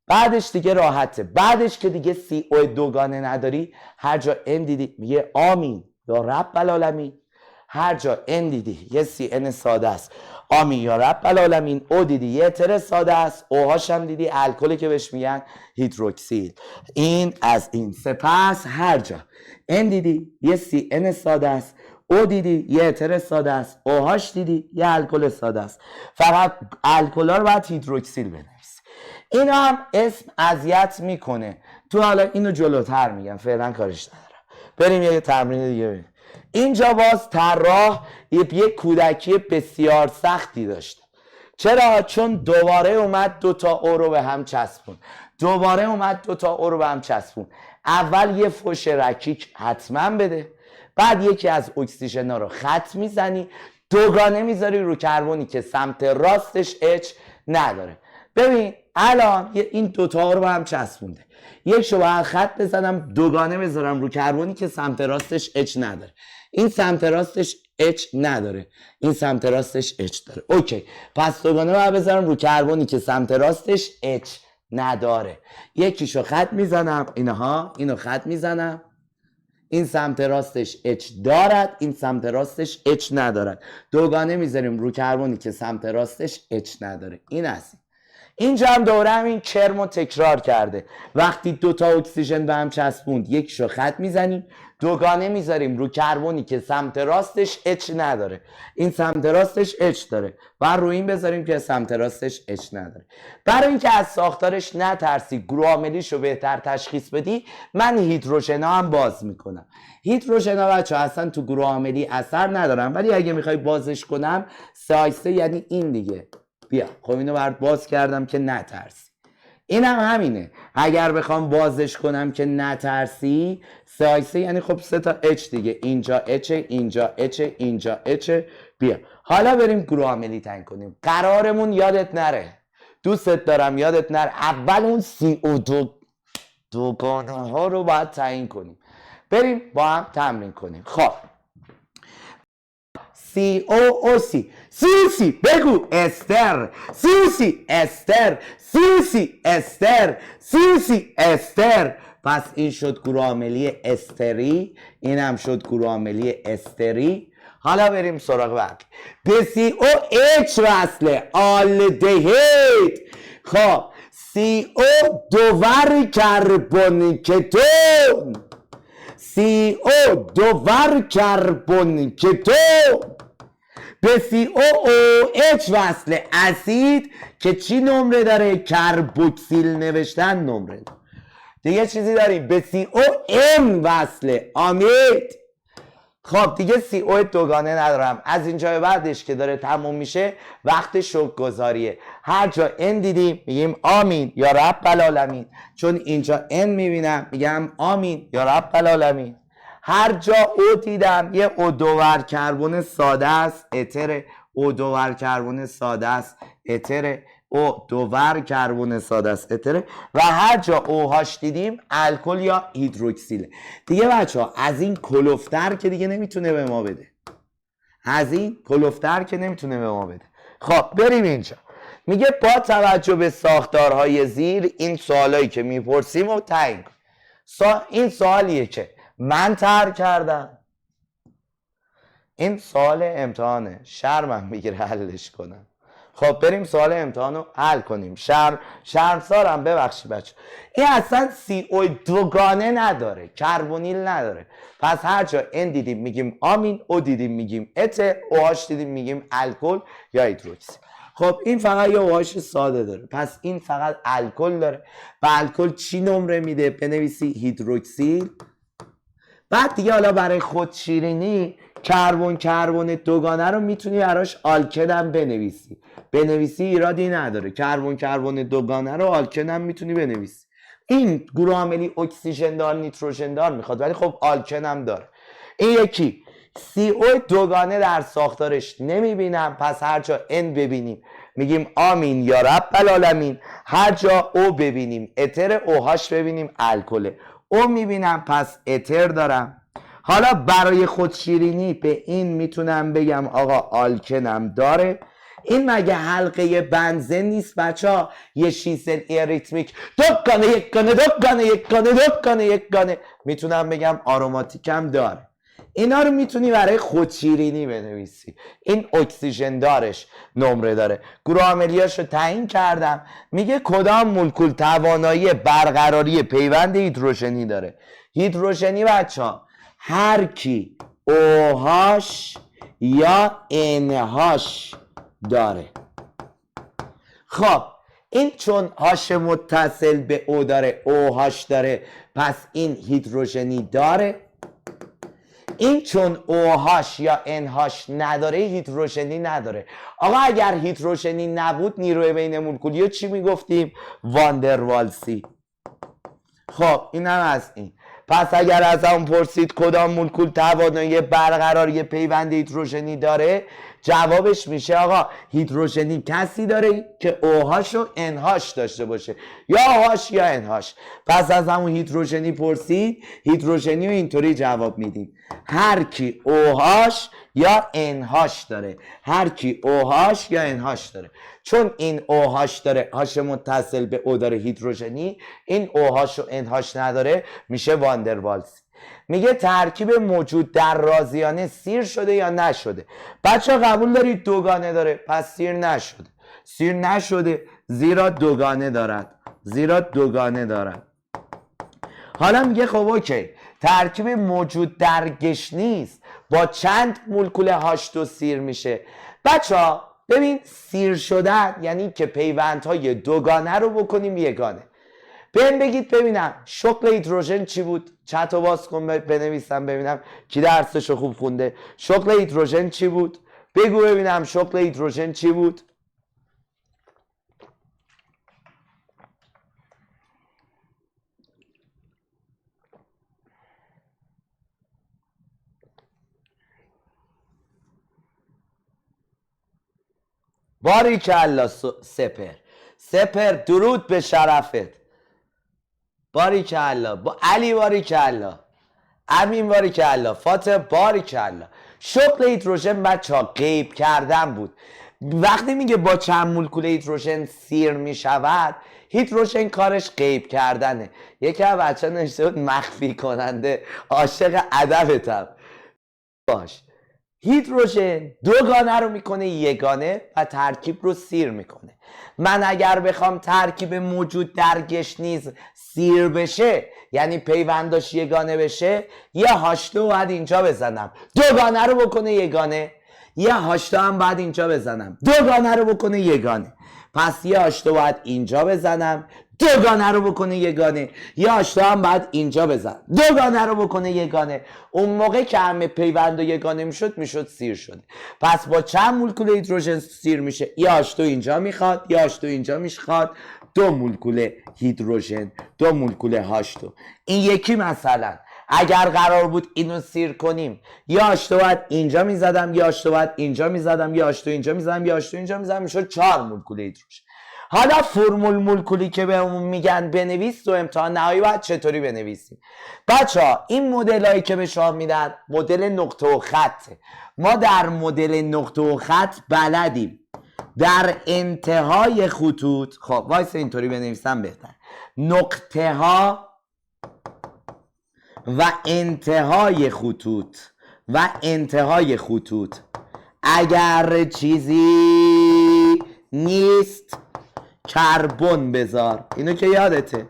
بعدش دیگه راحته. بعدش که دیگه CO دوگانه نداری، هر جا ان دیدی میگه آمین یا رب العالمین. هر جا ان دیدی یه CN ساده است، آمین یا رب العالمین. او دیدی یه اتر ساده است، او هاش هم دیدی الکلی که بهش میگن هیدروکسیل. این از این. سپس هر جا ان دیدی یه CN ساده است، او دیدی یه اتر ساده است، او هاش دیدی یه الکل ساده است. فقط الکلا رو باید هیدروکسیل بنویسی. اینا هم اسم اذیت میکنه تو، حالا اینو جلوتر میگم، فعلا کارش ندارم. بریم یه تمرین دیگه بریم. اینجا باز طراح یه کودکی بسیار سختی داشته. چرا؟ چون دوباره اومد 2 تا او رو به هم چسبون. دوباره اومد 2 تا او رو به هم چسبون. اول یه فوش رکیک حتما بده، بعد یکی از اکسیژن ها رو خط میزنی، دوگانه میذاری رو کربنی که سمت راستش H نداره. ببین الان این دوتا رو با هم چسبونده، یک شو باید خط بزنم، دوگانه بذارم رو کربنی که سمت راستش H نداره. این سمت راستش H نداره، این سمت راستش H داره. اوکی، پس دوگانه باید بذارم رو کربنی که سمت راستش H نداره. یکیشو خط میزنم، اینو خط میزنم، این سمت راستش H دارد، این سمت راستش H ندارد. دوگانه میذاریم رو کربنی که سمت راستش H نداره. این است. اینجا هم دوره همین کرم رو تکرار کرده. وقتی دوتا اکسیژن به هم چسبوند یکیشو خط میزنیم، دوگانه میذاریم رو کربنی که سمت راستش H نداره، این سمت راستش H داره و رو این بذاریم که سمت راستش H نداره. برای اینکه از ساختارش نترسی، گروه عاملیشو بهتر تشخیص بدی، من هیدروژنا هم باز میکنم. هیدروژنا بچه اصلا تو گروه عاملی اثر ندارم، ولی اگه میخوای بازش کنم سایسته یعنی این دیگه. بیا خب اینو برات باز کردم که نترسی. این هم همینه، اگر بخوام بازش کنم که نترسی، سایسه یعنی خب سه تا H دیگه، اینجا H، اینجا H، اینجا H. بیا حالا بریم گروه عاملی تعیین کنیم. قرارمون یادت نره، دوستت دارم یادت نره، اول اون CO2 دوگانه ها رو باید تعیین کنیم. بریم با هم تمرین کنیم. خب COOC سیوسی بگو استر، سیوسی استر، سیوسی استر، سیوسی استر. پس این شد گروه عاملی استری، این هم شد گروه عاملی استری. حالا بریم سراغ بقیه. به COH وصله آلدهید. خب CO دوور کربن کتون، CO دوور کربن کتون به COOH وصل اسید که چی نمره داره؟ کربوکسیل نوشتن نمره داره. دیگه چیزی داریم به COM وصل امید. خب دیگه CO دوگانه ندارم. از اینجا بعدش که داره تموم میشه وقت شکرگزاریه. هر جا N دیدیم میگیم آمین یا رب العالمین، چون اینجا N میبینم میگم آمین یا رب العالمین. هر جا او دیدم یه او دوور کربن ساده است، اتره. او دوور کربن ساده است، اتره. او دوور کربن ساده است، اتره. و هر جا او هاش دیدیم الکل یا هیدروکسیله. دیگه بچه ها از این کلوفتر که دیگه نمیتونه به ما بده، از این کلوفتر که نمیتونه به ما بده. خب بریم اینجا. میگه با توجه به ساختارهای زیر این سوالایی که میپرسیم رو تعیین کن. این سوالیه که من طرح کردم، این سوال امتحانه، شرمم میگیره حلش کنم. خب بریم سوال امتحان رو حل کنیم. شرمسارم ببخشید بچه. این اصلا CO دوگانه نداره، کربونیل نداره. پس هر جا N دیدیم میگیم آمین، او دیدیم میگیم اتر، OH دیدیم میگیم الکل یا هیدروکسیل. خب این فقط یه OH ساده داره، پس این فقط الکل داره. و الکل چی نمره میده؟ بنویسی هیدروکسیل. بعد دیگه حالا برای خودشیرینی کربن دوگانه رو میتونی براش آلکن هم بنویسی ایرادی نداره. کربن دوگانه رو آلکن هم میتونی بنویسی. این گروه عاملی اکسیژن دار نیتروژن دار میخواد، ولی خب آلکن هم داره. این یکی CO دوگانه در ساختارش نمیبینم، پس هر جا N ببینیم میگیم آمین یا رب العالمین. هر جا O ببینیم اتر، OH ببینیم الکل. او میبینم پس اتر دارم. حالا برای خودشیرینی به این میتونم بگم آقا آلکنم داره. این مگه حلقه بنزن نیست بچه ها؟ یه شیسل ایریتمیک دکانه یک گانه دکانه یک گانه دکانه یک گانه، میتونم بگم آروماتیکم داره. اینا رو میتونی برای خودشیرینی بنویسی. این اکسیژن دارش نمره داره. گروه عاملیاشو تعیین کردم. میگه کدام مولکول توانایی برقراری پیوند هیدروژنی داره؟ هیدروژنی بچه ها هر کی OH یا NH داره. خب این چون هاش متصل به O داره، OH داره، پس این هیدروژنی داره. این چون OH یا NH نداره هیدروژنی نداره. آقا اگر هیدروژنی نبود نیروی بین مولکولی چی میگفتیم؟ واندروالسی. خب این هم از این. پس اگر از اون پرسید کدام مولکول توانایی برقراری پیوند هیدروژنی داره، جوابش میشه آقا هیدروژنی کسی داره که OH و NH داشته باشه، یا OH یا NH. پس از همون هیدروژنی پرسید، هیدروژنی رو اینطوری جواب میدیم هر کی OH یا NH داره، هر کی OH یا NH داره. چون این OH داره، H متصل به O داره هیدروژنی، این OH و NH نداره، میشه واندروالسی. میگه ترکیب موجود در رازیانه سیر شده یا نشده. بچه قبول دارید دوگانه داره، پس سیر نشده. سیر نشده زیرا دوگانه دارد، زیرا دوگانه دارد. حالا میگه خب اوکی، ترکیب موجود در گشنیز با چند مولکول H2 سیر میشه. بچه ها ببین، سیر شدن یعنی که پیوندهای دوگانه رو بکنیم یگانه. بهم بگید ببینم شغل هیدروژن چی بود؟ چتو باز کن بنویسم ببینم کی درسشو خوب خونده. شغل هیدروژن چی بود؟ بگو ببینم شغل هیدروژن چی بود؟ باریکلا سپر. سپر درود به شرفت. باریکلا علی، باریکلا امین، باریکلا فاطمه، باریکلا. شغل هیدروژن بچه ها غیب کردن بود. وقتی میگه با چند مولکول هیدروژن سیر میشود، هیدروژن کارش غیب کردنه. یکی از بچه ها نوشته بود مخفی کننده، عاشق ادبتم. باش، هیدروژن دوگانه رو میکنه یگانه و ترکیب رو سیر میکنه. من اگر بخوام ترکیب موجود در گشنیز سیر بشه، یعنی پیونداش یگانه بشه، یه H2 باید اینجا بزنم دوگانه رو بکنه یگانه، یه H2 هم باید اینجا بزنم دوگانه رو بکنه یگانه. پس یه H2 باید اینجا بزنم دوگانه رو بکنه یگانه، یا H2 هم باید اینجا بزن دوگانه رو بکنه یگانه. اون موقع که همه پیوند و یگانه میشد سیر شده. پس با چند مولکول هیدروژن سیر میشه؟ یا H2 اینجا میخواد، یا H2 اینجا میخواد، دو مولکول هیدروژن، دو مولکول H2. این یکی مثلا اگر قرار بود اینو سیر کنیم، یا H2 باید اینجا میزدم، یا H2 باید اینجا میزدم، یا H2 اینجا میزدم، یا H2 اینجا میزدم، میشد 4 مولکول هیدروژن. حالا فرمول مولکولی که بهمون میگن بنویس تو امتحان نهایی باید چطوری بنویسیم؟ بچه ها این مدل هایی که به شما میدن مدل نقطه و خطه. ما در مدل نقطه و خط بلدیم در انتهای خطوط، خب وایسا اینطوری بنویسم بهتر، نقطه ها و انتهای خطوط و انتهای خطوط اگر چیزی نیست کربن بذار. اینو که یادته،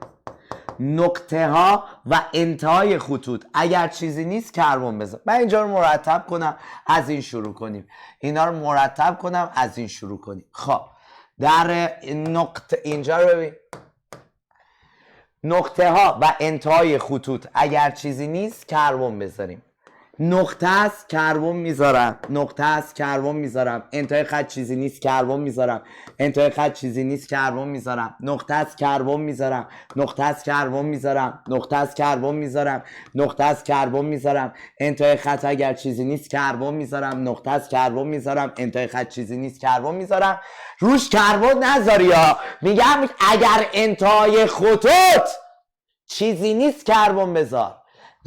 نقطه ها و انتهای خطوط اگر چیزی نیست کربن بذار. من اینجا رو مرتب کنم از این شروع کنیم، اینا رو مرتب کنم از این شروع کنیم. خب در نقطه اینجا رو ببین، نقطه ها و انتهای خطوط اگر چیزی نیست کربن بذاریم. نقطه است کربن میذارم، نقطه است کربن میذارم، انتهای خط چیزی نیست کربن میذارم، انتهای خط چیزی نیست کربن میذارم، نقطه است کربن میذارم، نقطه است کربن میذارم، نقطه است کربن میذارم، نقطه است کربن میذارم، انتهای خط اگر چیزی نیست کربن میذارم، نقطه است کربن میذارم، انتهای خط چیزی نیست کربن میذارم. روش کربن نذاری ها، میگم اگر انتهای خطوط چیزی نیست کربن بذار.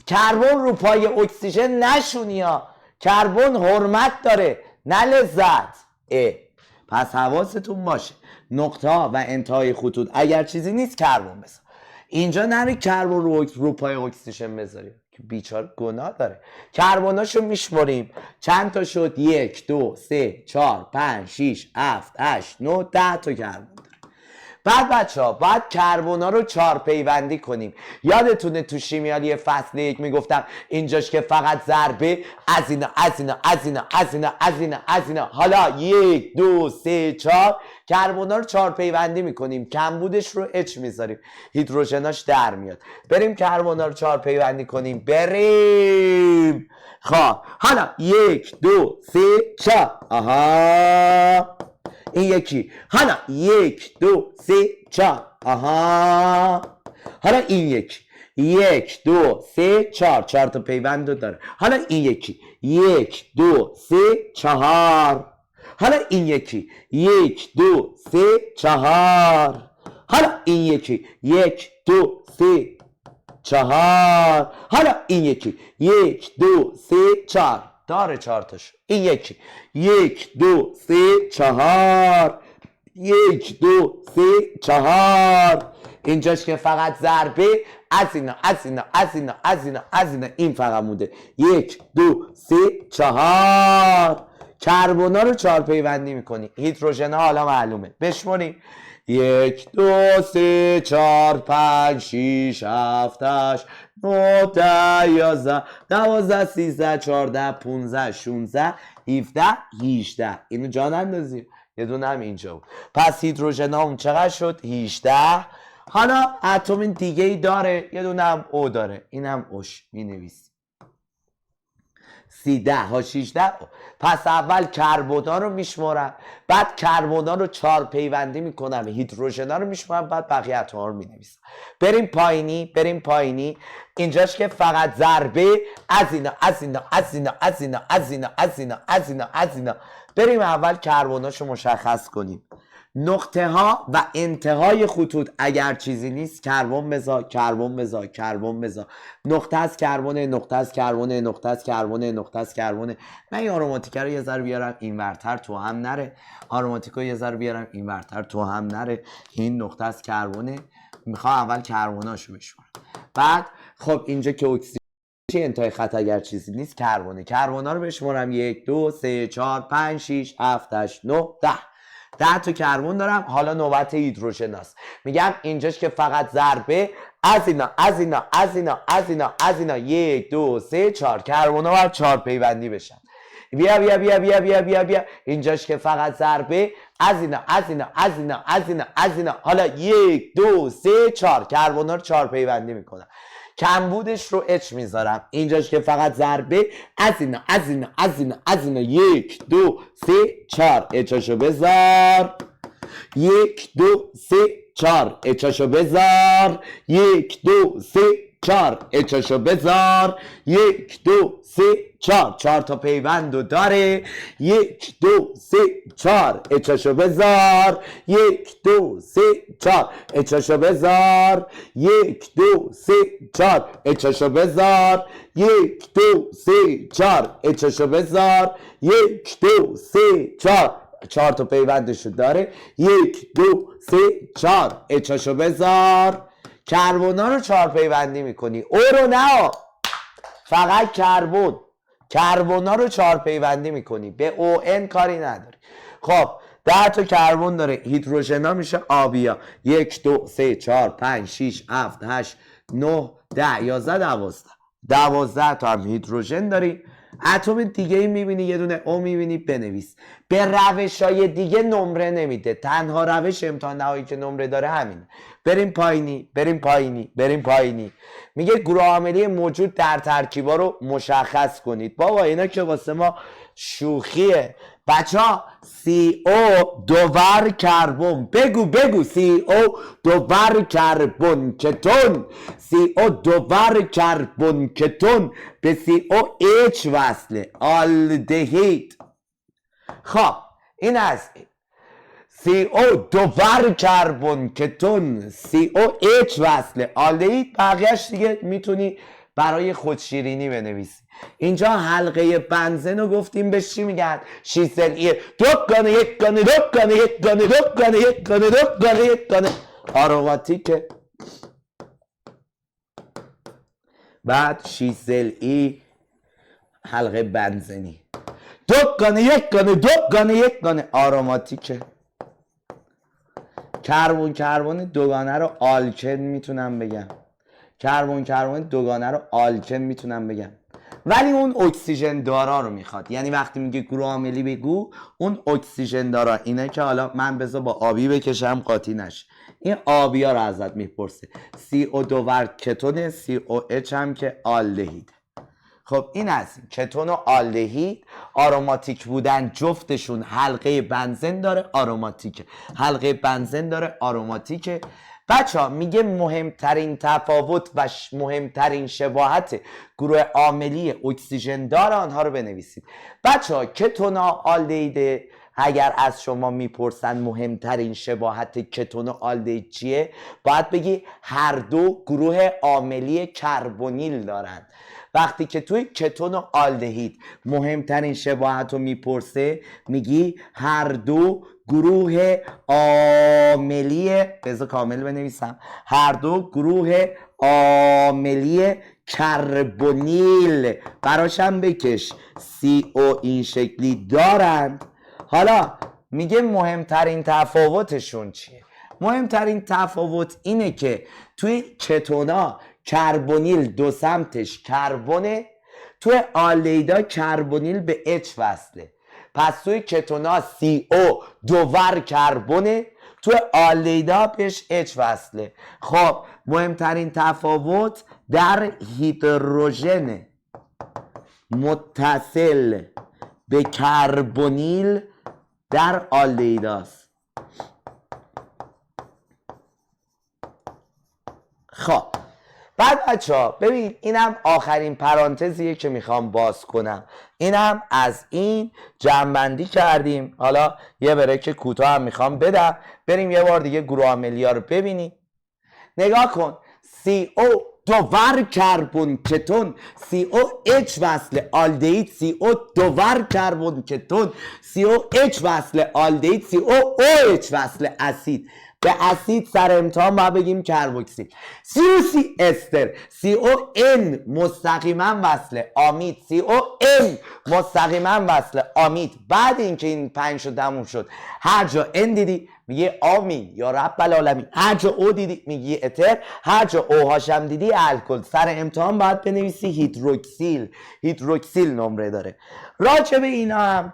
کربن رو پای اکسیژن نشونی ها، کربن حرمت داره نه لذت. پس حواستون باشه نقطه ها و انتهای خطوط اگر چیزی نیست کربن بذار. اینجا نری کربن رو پای اکسیژن بذاریم که بیچاره گناه داره. کربناشو میشماریم چند تا شد؟ 1 2 3 4 5 6 7 8 9 10 تا کربن. بعد بچه ها باید کربن ها رو 4 پیوندی کنیم. یادتونه تو شیمیایی فصل 1 میگفتم اینجاش که فقط ضربه از اینا از اینا از اینا از اینا از اینا از اینا. حالا 1 2 3 4 کربن ها رو 4 پیوندی میکنیم، کمبودش رو H میذاریم، هیدروژناش در میاد. بریم کربن ها رو 4 پیوندی کنیم، بریم. خب حالا 1 2 3 4 آها این یکی. حالا 1 2 3 4 آها. حالا این یکی 1 2 3 4 4 تا پیوند رو داره. حالا این یکی 1 2 3 4. حالا این یکی 1 2 3 4. حالا این یکی 1 2 3 4. حالا این یکی 1 2 3 4 داره 4 تاشو. این یکی 1 2 3 4 1 2 3 4. اینجاش که فقط ضربه از اینا از اینا از اینا از اینا از اینا این فقط مونده. 1 2 3 4. کربونا رو 4 پیوندی میکنی. هیدروژن ها حالا معلومه. بشماریم 1 2 3 4 5 6 7 8 9 10 11 12 13 14 15 16 17 18. اینو جان اندازیم. یه دونه هم اینجا بود. پس هیدروژن ها چقدر شد؟ 18. حالا اتم دیگه ای داره، یه دونه هم او داره. اینم اوش می نویسیم 13 ها 16. پس اول کربونا رو میشمارم، بعد کربونا رو 4 پیوندی میکنم، هیدروژنا رو میشمارم، بعد بقیه اتم‌ها رو مینویسم. بریم پایینی بریم پایینی. اینجاش که فقط ضربه از اینا از اینا از اینا از اینا از اینا از اینا از اینا از اینا. بریم اول کربوناشو مشخص کنیم. نقطه ها و انتهای خطوط اگر چیزی نیست کربن بذار کربن بذار کربن بذار. نقطه از کربن نقطه از کربن نقطه از کربن نقطه از کربن. من این آروماتیک رو یه ذره بیارم اینورتر تو هم نره. آروماتیک رو یه ذره بیارم اینورتر تو هم نره. این نقطه از کربن. میخوام اول کربناشو بشمارم. بعد خب اینجا که اکسیژن انتهای خط اگر چیزی نیست کربونه. کربونا رو بشمارم 1 2 3 4 5 6 7 8 9 10. 10 تا کربن دارم. حالا نوبت هیدروژن است. میگم اینجاش که فقط ضربه از اینا از اینا از اینا از اینا از اینا 1 2 3 4 کربن ها باید 4 پیوندی بشن. بیا بیا بیا بیا بیا بیا بیا. اینجاش که فقط ضربه از اینا از اینا از اینا از اینا از اینا. حالا 1 2 3 4 کربن ها رو 4 پیوندی میکنم. کمبودش رو اچ میذارم. اینجاش که فقط ضربه از اینا از اینا از اینا از اینا 1 2 3 4 اچاشو بذار. 1 2 3 4 اچاشو بذار. 1 2 3 4 اچاشو بذار. 1 2 3 4 4 تا پیوندو داره. 1 2 3 4 اچاشو بذار. 1 2 3 4 اچاشو بذار. 1 2 3 4 اچاشو بذار. 1 2 3 4 اچاشو بذار. 1 2 3 4 4 تا پیوندشو داره. 1 2 3 4 اچاشو بذار. کربونا رو 4 پیوندی میکنی. او رو نه، فقط کربن. کربونا رو 4 پیوندی میکنی. به او ان کاری نداری. خب 10 تا کربن داره. هیدروژنا میشه آبیا. 1 2 3 4 5 6 7 8 9 10 11 12. 12 تا هم هیدروژن داری. اتم دیگه ای میبینی یه دونه او میبینی بنویس. به روش های دیگه نمره نمیده. تنها روش امتحان نهایی که نمره داره همینه. بریم پایینی بریم پایینی بریم پایینی. میگه گروه عاملی موجود در ترکیبا رو مشخص کنید. بابا اینا که واسه ما شوخیه. بچه ها CO دوبر کربن. بگو بگو CO دوبر کربن کتون. CO دوبر کربن کتون به COH وصله. آلدهید. خب این از CO دوبر کربن کتون COH وصله. آلدهید. بقیهش دیگه میتونی برای خودشیرینی بنویسی. اینجا حلقه بنزن رو گفتیم بهش چی میگن؟ شیسلیه. دوگانه یک گانه دوگانه یک گانه دوگانه یک گانه دوگانه یک گانه. آروماتیکه. بعد شیسلی حلقه بنزنی. دوگانه یک گانه دوگانه یک گانه. آروماتیکه. کربن دوگانه رو آلکن میتونم بگم. کربن دوگانه رو آلکن میتونم بگم. ولی اون اکسیژن دارا رو میخواد. یعنی وقتی میگه گروه عاملی بگو اون اکسیژن دارا. اینه که حالا من بذار با آبی بکشم قاطی نشه. این آبی ها رو ازت میپرسه. CO دوبر کتون COH هم که آلدهید. خب این از این. کتون و آلدهید آروماتیک بودن جفتشون حلقه بنزن داره آروماتیکه. حلقه بنزن داره آروماتیکه. بچه ها میگه مهمترین تفاوت و مهمترین شباهت گروه عاملی اکسیژن دار آنها رو بنویسید. بچه ها کتون آلدهیده اگر از شما میپرسن مهمترین شباهت کتون آلدهید چیه، باید بگی هر دو گروه عاملی کربونیل دارند. وقتی که توی کتون و آلدهید مهمترین شباهت رو میپرسه میگی هر دو گروه عاملی، بذار کامل بنویسم، هر دو گروه عاملی کربونیل براشم بکش CO این شکلی دارند. حالا میگه مهمترین تفاوتشون چیه؟ مهمترین تفاوت اینه که توی کتونا کربونیل دو سمتش کربونه، توی آلدهیدا کربونیل به H وصله. پس توی کتونا CO دوور کربونه، توی آلدهیدا بهش H وصله. خب مهمترین تفاوت در هیدروژن متصل به کربونیل در آلدهیداست. خب بعد بچه ها ببین اینم آخرین پرانتزیه که میخوام باز کنم. اینم از این جمع‌بندی کردیم. حالا یه بریک کوتاه هم میخوام بدم، بریم یه بار دیگه گروه عاملی ها رو ببینیم. نگاه کن، CO دوور کربن کتون، COH وصل آلدهید، CO دوور کربن کتون، COH وصل آلدهید، COOH وصل اسید. به اسید سر امتحان باید بگیم کربوکسیل. COC استر، CON مستقیما وصل امید، COM مستقیما وصل امید. بعد اینکه این 5 شد تموم شد، هر جا N دیدی میگه آمین یا رب العالمین، هر جا O دیدی میگی اتر، هر جا O هاشم دیدی الکل. سر امتحان باید بنویسی هیدروکسیل. هیدروکسیل نمره داره. راجع به اینا هم،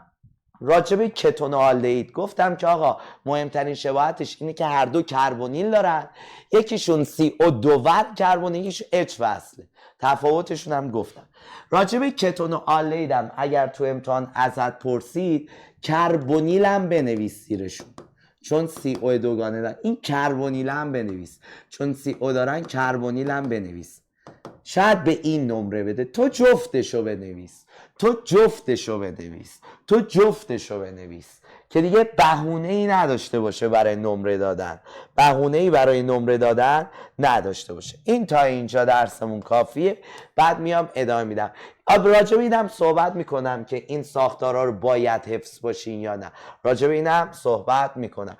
راجع به کتون آلدهید گفتم که آقا مهمترین شباهتش اینه که هر دو کربونیل دارن، یکیشون CO دوور کربن، یکیشون H وصله. تفاوتشون هم گفتم. راجع به کتون آلدهید هم اگر تو امتحان ازت پرسید کربونیل هم بنویس زیرشون، چون CO دوگانه دارن. این کربونیل هم بنویس چون CO دارن، کربونیل هم بنویس. شاید به این نمره بده. تو جفتشو بنویس، تو جفتشو بنویس، تو جفتشو بنویس که دیگه بهونه‌ای نداشته باشه برای نمره دادن، بهونه‌ای برای نمره دادن نداشته باشه. این تا اینجا درسمون کافیه. بعد میام ادامه میدم. راجع به اینم صحبت میکنم که این ساختارا رو باید حفظ باشین یا نه. راجع به اینم صحبت میکنم.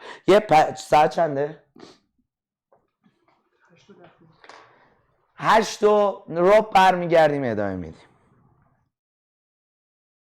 ساعت چنده؟ 8 و ربع برمیگردیم ادامه میدیم.